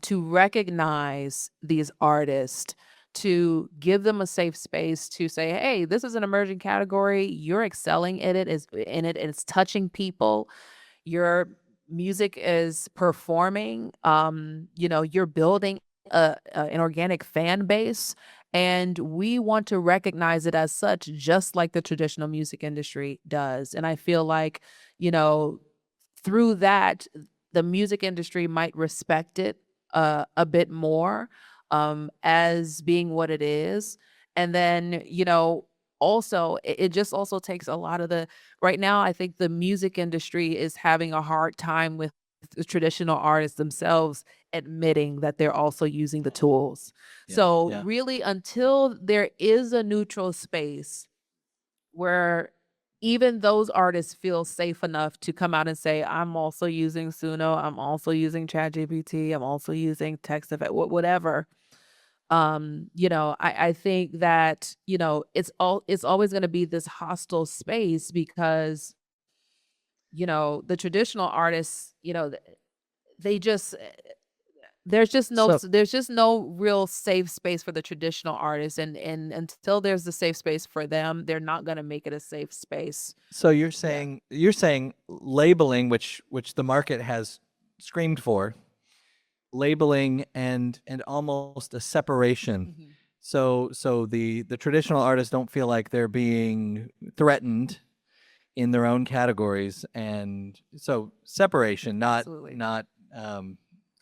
to recognize these artists, to give them a safe space to say, hey, this is an emerging category. You're excelling in it, it's touching people. Your music is performing. You're building an organic fan base, and we want to recognize it as such, just like the traditional music industry does. And I feel like, through that, the music industry might respect it a bit more, as being what it is. And then, also, it just also takes a lot of right now, I think the music industry is having a hard time with the traditional artists themselves admitting that they're also using the tools. So really, until there is a neutral space where even those artists feel safe enough to come out and say, I'm also using Suno, I'm also using ChatGPT, I'm also using text effect, whatever. I think that, it's always going to be this hostile space, because, the traditional artists, they just, there's just no real safe space for the traditional artists. And until there's the safe space for them, they're not going to make it a safe space. So you're saying labeling, which the market has screamed for, labeling and almost a separation. Mhm. So the traditional artists don't feel like they're being threatened in their own categories, and so separation, not Absolutely. I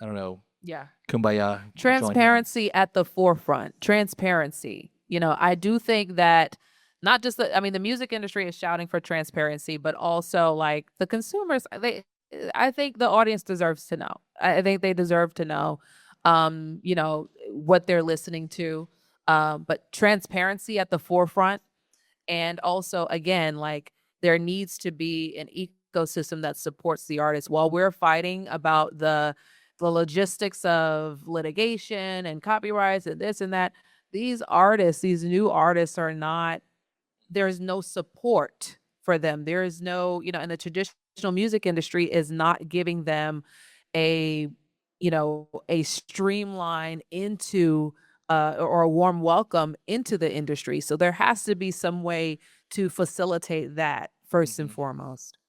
don't know, Yeah. kumbaya, join Transparency at the forefront. Transparency. I do think that not just the music industry is shouting for transparency, but also like the consumers, I think the audience deserves to know. I think they deserve to know, what they're listening to. But transparency at the forefront. And also, again, like, there needs to be an ecosystem that supports the artist. While we're fighting about the logistics of litigation and copyrights and this and that, these new artists are not, there's no support for them. There is no, and the traditional music industry is not giving them a streamline into or a warm welcome into the industry. So there has to be some way to facilitate that first and foremost.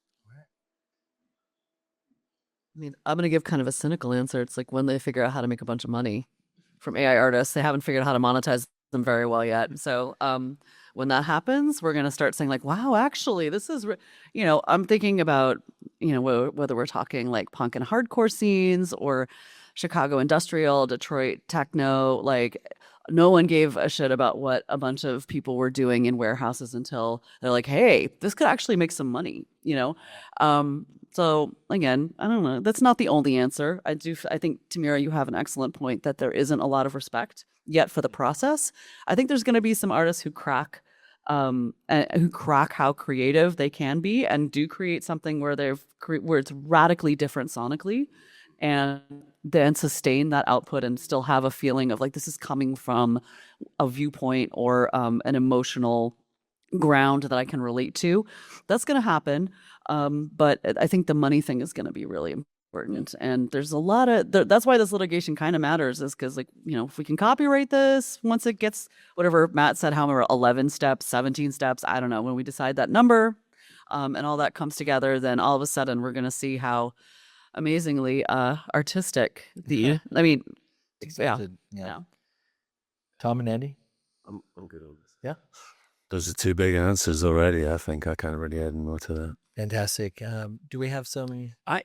I mean, I'm going to give kind of a cynical answer. It's like when they figure out how to make a bunch of money from AI artists, they haven't figured out how to monetize them very well yet. So when that happens, we're going to start saying like, wow, actually, this is, I'm thinking about, whether we're talking like punk and hardcore scenes or Chicago industrial, Detroit techno, like no one gave a shit about what a bunch of people were doing in warehouses until they're like, hey, this could actually make some money, So again, I don't know. That's not the only answer. I think, Tamira, you have an excellent point that there isn't a lot of respect yet for the process. I think there's going to be some artists who crack how creative they can be and do create something where where it's radically different sonically, and then sustain that output and still have a feeling of like this is coming from a viewpoint or an emotional ground that I can relate to. That's going to happen. But I think the money thing is going to be really important. And there's a lot of, that's why this litigation kind of matters, is because, like, if we can copyright this, once it gets whatever Matt said, how many 11 steps, 17 steps, I don't know, when we decide that number and all that comes together, then all of a sudden we're going to see how amazingly artistic yeah. Tom and Andy? I'm good on this. Yeah. Those are two big answers already. I think I can't really add more to that. Fantastic. Do we have some? I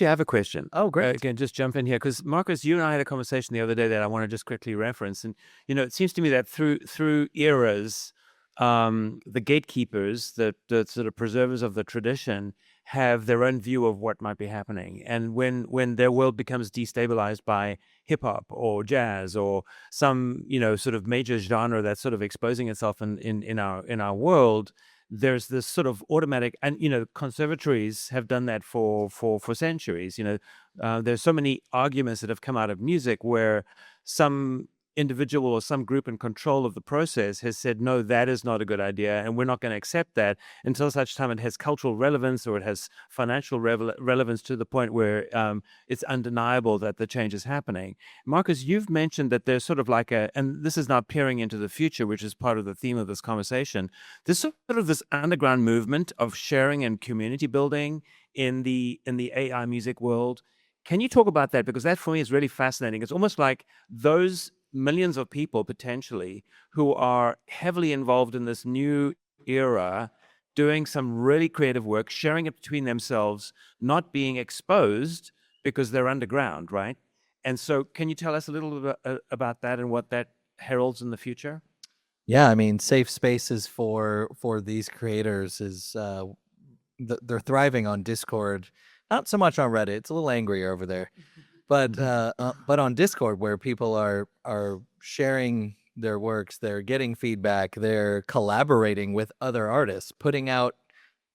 have a question. Oh, great. Again, just jump in here because Marcus, you and I had a conversation the other day that I want to just quickly reference, and it seems to me that through eras, the gatekeepers, the sort of preservers of the tradition, have their own view of what might be happening. And when their world becomes destabilized by hip hop or jazz or some, sort of major genre that's sort of exposing itself in our world, there's this sort of automatic, and conservatories have done that for centuries. There's so many arguments that have come out of music where some individual or some group in control of the process has said, no, that is not a good idea, and we're not going to accept that until such time it has cultural relevance or it has financial relevance to the point where it's undeniable that the change is happening. Marcus, you've mentioned that there's sort of like and this is now peering into the future, which is part of the theme of this conversation, there's sort of this underground movement of sharing and community building in the AI music world. Can you talk about that? Because that for me is really fascinating. It's almost like those millions of people potentially who are heavily involved in this new era, doing some really creative work, sharing it between themselves, not being exposed because they're underground, right? And so can you tell us a little bit about that and what that heralds in the future? Yeah, I mean, safe spaces for these creators is they're thriving on Discord, not so much on Reddit. It's a little angrier over there, but on Discord, where people are sharing their works, they're getting feedback, they're collaborating with other artists, putting out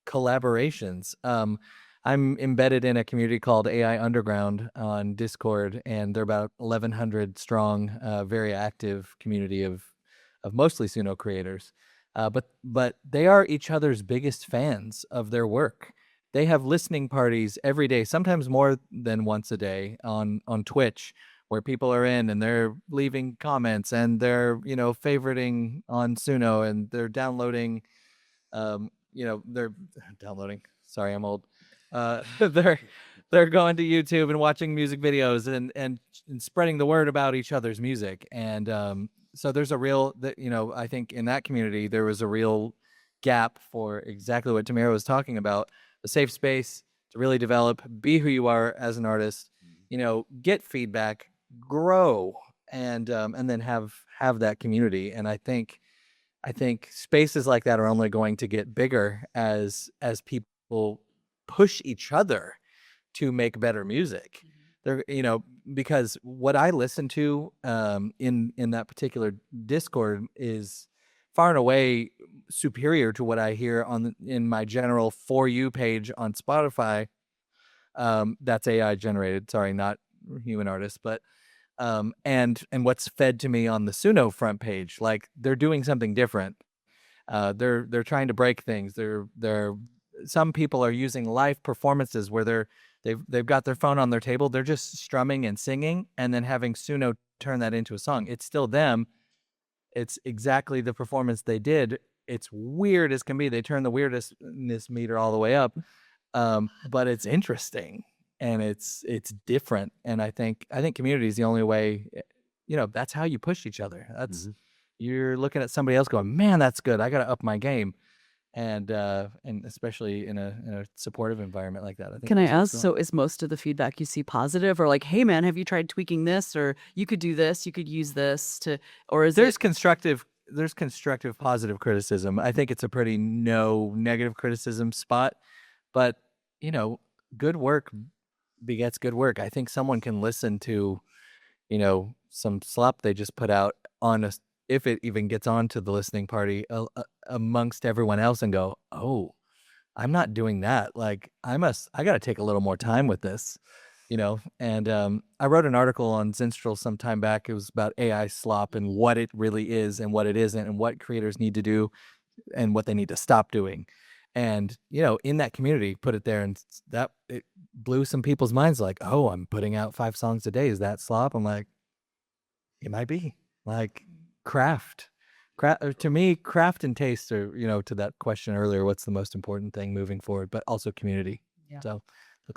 collaborations. I'm embedded in a community called AI Underground on Discord, and they're about 1,100 strong, very active community of mostly Suno creators. But they are each other's biggest fans of their work. They have listening parties every day, sometimes more than once a day on Twitch, where people are in and they're leaving comments and they're, favoriting on Suno, and they're downloading, they're downloading. Sorry, I'm old. They're going to YouTube and watching music videos and spreading the word about each other's music. And so there's a real, I think in that community, there was a real gap for exactly what Tamara was talking about, a safe space to really develop, be who you are as an artist, get feedback, grow, and then have that community. And I think spaces like that are only going to get bigger as people push each other to make better music. They're, because what I listen to in that particular Discord is far and away superior to what I hear in my general For You page on Spotify. That's AI generated. Sorry, not human artists, but and what's fed to me on the Suno front page. Like, they're doing something different. They're trying to break things. Some people are using live performances where they've got their phone on their table. They're just strumming and singing, and then having Suno turn that into a song. It's still them. It's exactly the performance they did. It's weird as can be. They turn the weirdness meter all the way up, but it's interesting and it's different. And I think community is the only way. That's how you push each other. That's you're looking at somebody else going, man, that's good. I got to up my game. And especially in a supportive environment like that. I think. Can I ask, so is most of the feedback you see positive, or like, hey man, have you tried tweaking this, or you could do this, you could use this to, or is there's constructive positive criticism. I think it's a pretty no negative criticism spot, but good work begets good work. I think someone can listen to some slop they just put out on if it even gets onto the listening party amongst everyone else and go, oh, I'm not doing that. Like, I got to take a little more time with this, And I wrote an article on Zinstrel some time back. It was about AI slop and what it really is and what it isn't, and what creators need to do and what they need to stop doing. And, in that community, put it there, and that it blew some people's minds. Like, oh, I'm putting out 5 songs a day. Is that slop? I'm like, it might be. Like, craft to me, craft and taste are, to that question earlier, what's the most important thing moving forward, but also community. Yeah. So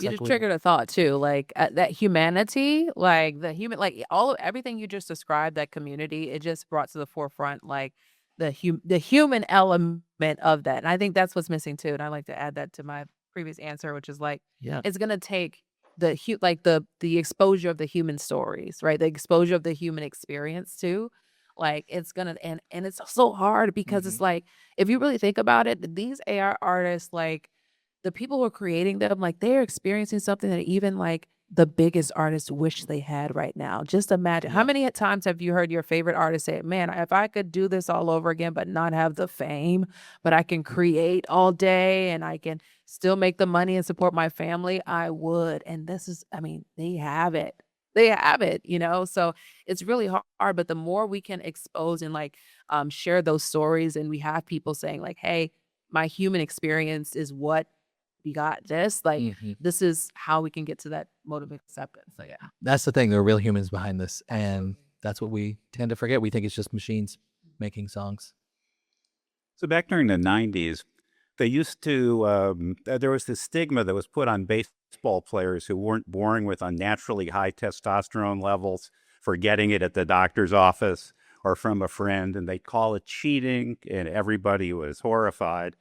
You just triggered a thought too, like that humanity, like the human, like everything you just described, that community, it just brought to the forefront like the human element of that. And I think that's what's missing too. And I like to add that to my previous answer, which is like, it's gonna take the exposure of the human stories, right? The exposure of the human experience too. Like, it's gonna, and it's so hard because it's like, if you really think about it, these AI artists, like, the people who are creating them, like they're experiencing something that even like the biggest artists wish they had right now. Just imagine how many times have you heard your favorite artist say, man, if I could do this all over again, but not have the fame, but I can create all day and I can still make the money and support my family, I would. And this is, I mean, they have it. They have it, you know? So it's really hard. But the more we can expose and like share those stories, and we have people saying, like, hey, my human experience is what we got this. Like, this is how we can get to that mode of acceptance. So, yeah. That's the thing. There are real humans behind this. And that's what we tend to forget. We think it's just machines making songs. So back during the 90s, they used to, there was this stigma that was put on baseball players who weren't born with unnaturally high testosterone levels for getting it at the doctor's office or from a friend, and they'd call it cheating, and everybody was horrified.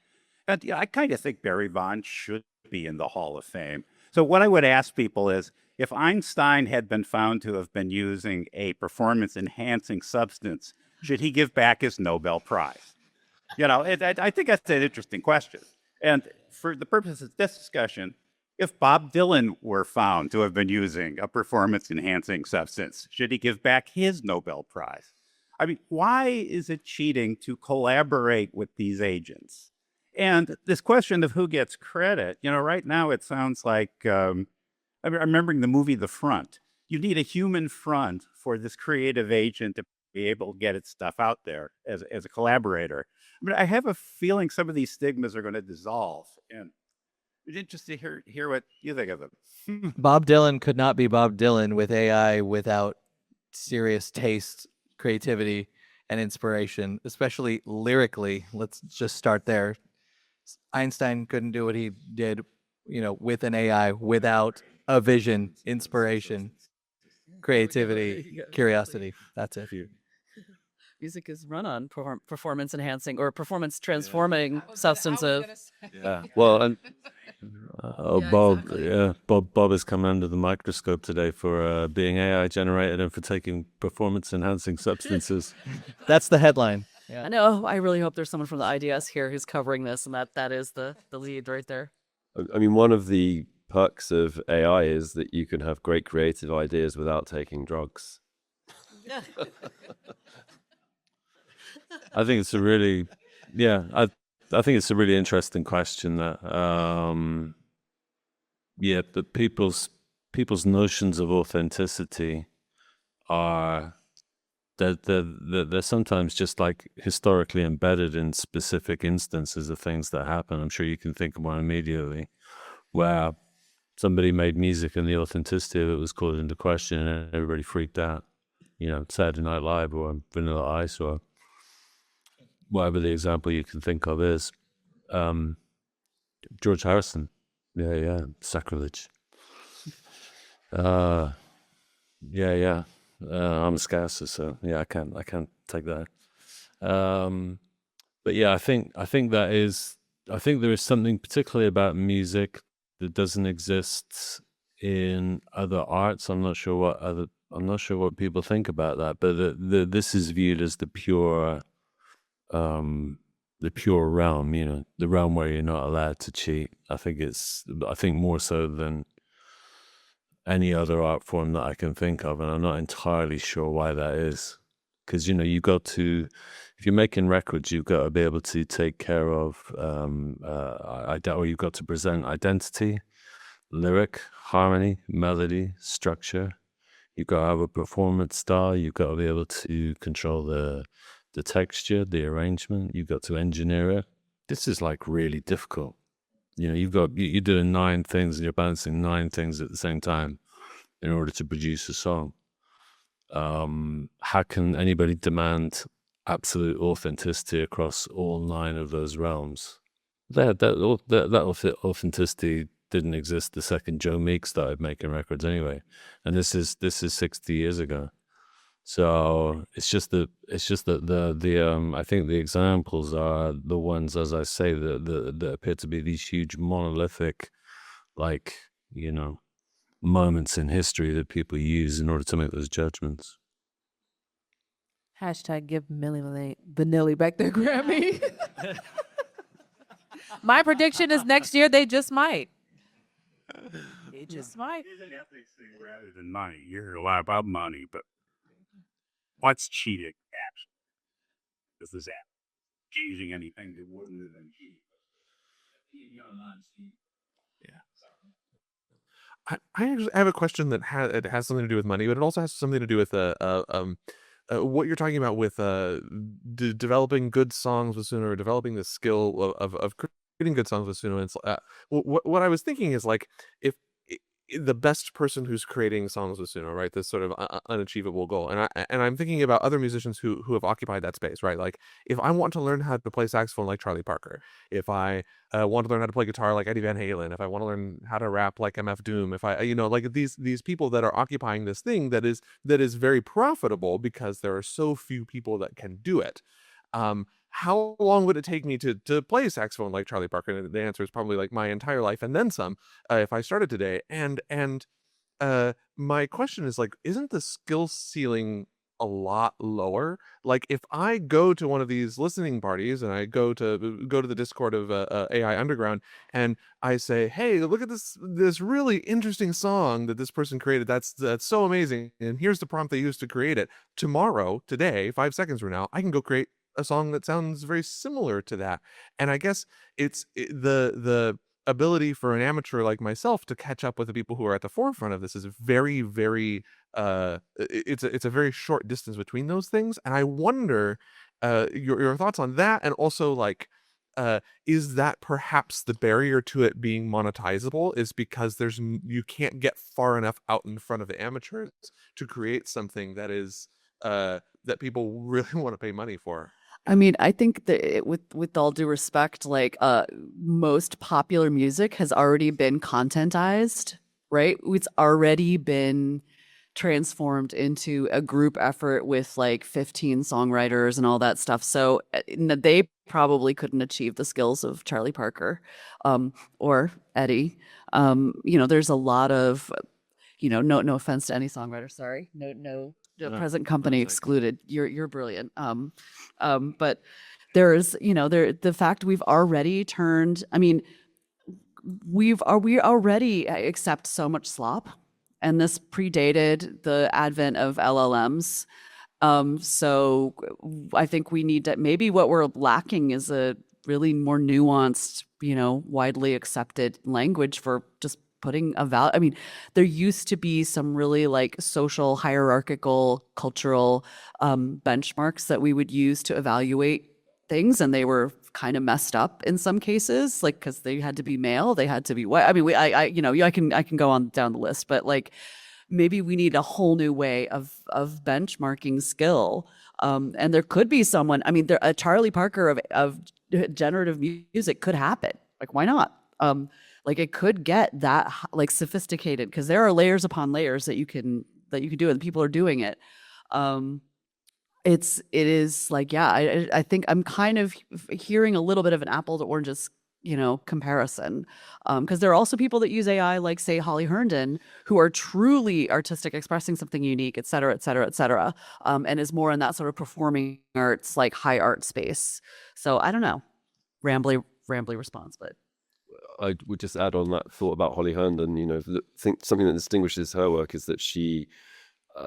And I kind of think Barry Bonds should be in the Hall of Fame. So what I would ask people is, if Einstein had been found to have been using a performance-enhancing substance, should he give back his Nobel Prize? You know, I think that's an interesting question. And for the purposes of this discussion, if Bob Dylan were found to have been using a performance-enhancing substance, should he give back his Nobel Prize? I mean, why is it cheating to collaborate with these agents? And this question of who gets credit, you know, right now it sounds like, I'm remembering the movie The Front. You need a human front for this creative agent to be able to get its stuff out there as a collaborator. I mean, I have a feeling some of these stigmas are going to dissolve, and it's interesting to hear what you think of them. Bob Dylan could not be Bob Dylan with AI without serious taste, creativity, and inspiration, especially lyrically. Let's just start there. Einstein couldn't do what he did, you know, with an AI without a vision, inspiration, creativity, curiosity. That's it. Music is run on performance enhancing or performance transforming substances. Yeah. Well, and Bob has come under the microscope today for being AI generated and for taking performance enhancing substances. That's the headline. I know. I really hope there's someone from the IDS here who's covering this, and that is the lead right there. I mean, one of the perks of AI is that you can have great creative ideas without taking drugs. I think it's a really, I think it's a really interesting question that, that people's notions of authenticity are, they're sometimes just like historically embedded in specific instances of things that happen. I'm sure you can think of one immediately where somebody made music and the authenticity of it was called into question and everybody freaked out. You know, Saturday Night Live or Vanilla Ice or whatever the example you can think of is. George Harrison. Yeah, sacrilege. I'm a Scouser, so yeah, I can't take that. But yeah, I think there is something particularly about music that doesn't exist in other arts. I'm not sure what people think about that, but this is viewed as the pure realm, you know, the realm where you're not allowed to cheat. I think more so than any other art form that I can think of, and I'm not entirely sure why that is. Because, you know, if you're making records, you've got to be able to take care of, or you've got to present identity, lyric, harmony, melody, structure. You've got to have a performance style. You've got to be able to control the texture, the arrangement. You've got to engineer it. This is like really difficult. You know, you're doing 9 things and you're balancing 9 things at the same time in order to produce a song. How can anybody demand absolute authenticity across all 9 of those realms? That authenticity didn't exist the second Joe Meek started making records anyway, and this is 60 years ago. So it's just that I think the examples are the ones, as I say, that appear to be these huge monolithic, like, you know, moments in history that people use in order to make those judgments. Hashtag give Milli Vanilli back their Grammy. My prediction is next year they just might. They just might. It's an ethics thing rather than money. You hear a lot about money, but what's cheating actually? This is that changing anything that wouldn't have been cheating. I actually have a question that it has something to do with money, but it also has something to do with what you're talking about with developing good songs with Suno, or developing the skill of creating good songs with Suno. And what I was thinking is like if the best person who's creating songs with Suno, right? This sort of unachievable goal, and I'm thinking about other musicians who have occupied that space, right? Like if I want to learn how to play saxophone like Charlie Parker, if I want to learn how to play guitar like Eddie Van Halen, if I want to learn how to rap like MF Doom, if I like these people that are occupying this thing that is very profitable because there are so few people that can do it. How long would it take me to play saxophone like Charlie Parker? And the answer is probably like my entire life and then some, if I started today. And my question is like, isn't the skill ceiling a lot lower? Like if I go to one of these listening parties and I go to the Discord of AI Underground and I say, hey, look at this really interesting song that this person created. That's so amazing. And here's the prompt they used to create it. Today, 5 seconds from now, I can go create a song that sounds very similar to that. And I guess the ability for an amateur like myself to catch up with the people who are at the forefront of this is very, very it's a very short distance between those things. And I wonder your thoughts on that, and also like is that perhaps the barrier to it being monetizable is because you can't get far enough out in front of the amateurs to create something that is that people really want to pay money for. I mean, I think that with all due respect, like most popular music has already been contentized, right? It's already been transformed into a group effort with like 15 songwriters and all that stuff. So they probably couldn't achieve the skills of Charlie Parker or Eddie. There's a lot of, no offense to any songwriter, sorry. No. The present company excluded. You're brilliant. But there's, the fact we've already turned. I mean, we already accept so much slop, and this predated the advent of LLMs. So I think we need to. Maybe what we're lacking is a really more nuanced, widely accepted language for just putting a value. I mean, there used to be some really like social, hierarchical, cultural benchmarks that we would use to evaluate things, and they were kind of messed up in some cases, like because they had to be male, they had to be white. I mean, I can go on down the list, but like maybe we need a whole new way of benchmarking skill. And there could be someone. I mean, a Charlie Parker of generative music could happen. Like, why not? Like it could get that like sophisticated, because there are layers upon layers that you can do, and people are doing it. It is like, yeah, I think I'm kind of hearing a little bit of an apple to oranges, comparison. Because there are also people that use AI, like say Holly Herndon, who are truly artistic, expressing something unique, et cetera, et cetera, et cetera. And is more in that sort of performing arts, like high art space. So I don't know, rambly response, but. I would just add on that thought about Holly Herndon. Think something that distinguishes her work is that she,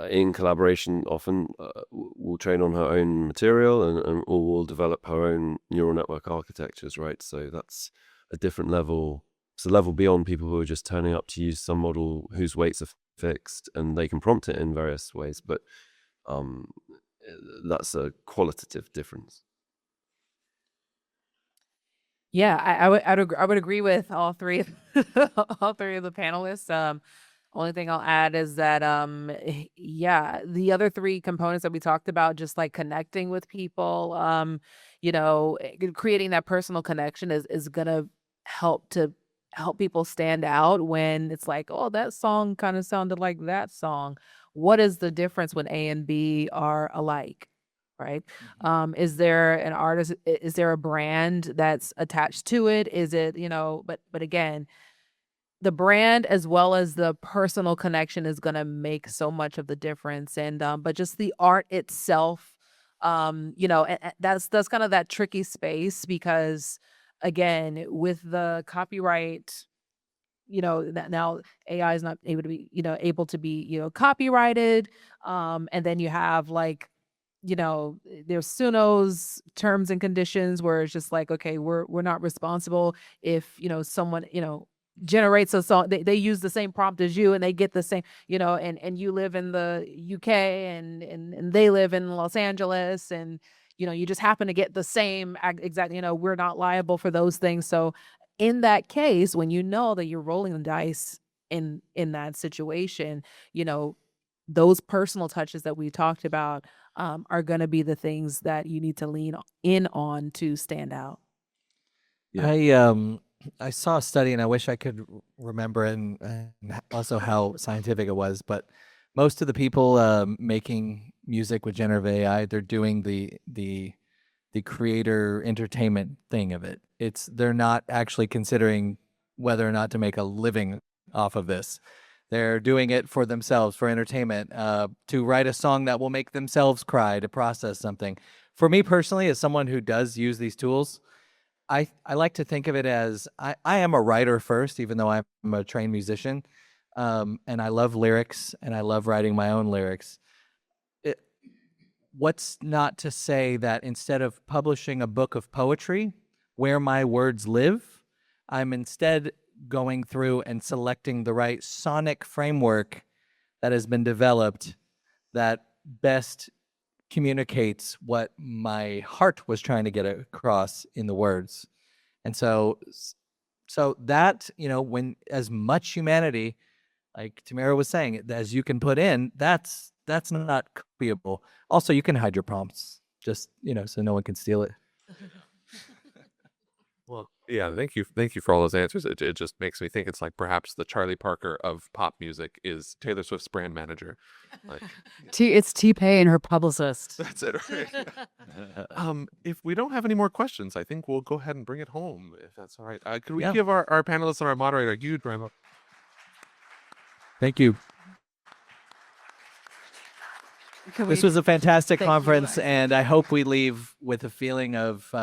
in collaboration, often will train on her own material and will develop her own neural network architectures. Right, so that's a different level. It's a level beyond people who are just turning up to use some model whose weights are fixed and they can prompt it in various ways. But that's a qualitative difference. Yeah, I would agree with all three of the panelists. Only thing I'll add is that the other three components that we talked about, just like connecting with people, creating that personal connection is gonna help people stand out when it's like, oh, that song kind of sounded like that song. What is the difference when A and B are alike? Right? Is there an artist? Is there a brand that's attached to it? Is it, but again, the brand as well as the personal connection is going to make so much of the difference. And, but just the art itself, and that's kind of that tricky space, because again, with the copyright, that now AI is not able to be, copyrighted. And then you have like, there's Suno's terms and conditions where it's just like, okay, we're not responsible if, someone, generates a song. They use the same prompt as you and they get the same, and you live in the UK and they live in Los Angeles and, you just happen to get the same exact, we're not liable for those things. So in that case, when you know that you're rolling the dice in that situation, those personal touches that we talked about are going to be the things that you need to lean in on to stand out. I saw a study, and I wish I could remember it and also how scientific it was, but most of the people making music with generative AI, they're doing the creator entertainment thing of it. They're not actually considering whether or not to make a living off of this. They're doing it for themselves, for entertainment, to write a song that will make themselves cry, to process something. For me personally, as someone who does use these tools, I like to think of it as I am a writer first, even though I'm a trained musician, and I love lyrics and I love writing my own lyrics. What's not to say that instead of publishing a book of poetry where my words live, I'm instead going through and selecting the right sonic framework that has been developed that best communicates what my heart was trying to get across in the words. And so that, when as much humanity, like Tamara was saying, as you can put in, that's not copyable. Also, you can hide your prompts, just, so no one can steal it. Well, yeah, thank you for all those answers. It just makes me think it's like perhaps the Charlie Parker of pop music is Taylor Swift's brand manager. Like, It's T-Pain, her publicist. that's it, right? If we don't have any more questions, I think we'll go ahead and bring it home, if that's all right. Could we give our panelists and our moderator a huge round of Thank you. This was a fantastic conference, and I hope we leave with a feeling of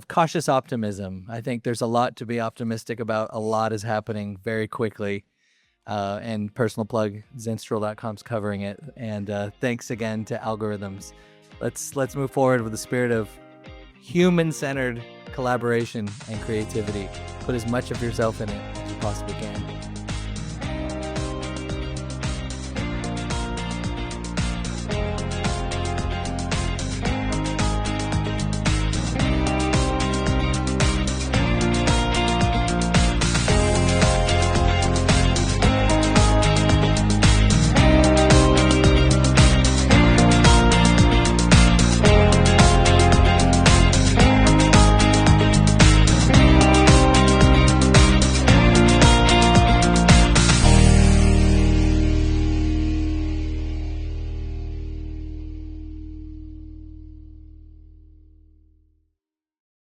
cautious optimism. I think there's a lot to be optimistic about. A lot is happening very quickly, and personal plug, Zenstrel.com's covering it. And thanks again to AlgoRhythms. Let's move forward with the spirit of human-centered collaboration and creativity. Put as much of yourself in it as you possibly can.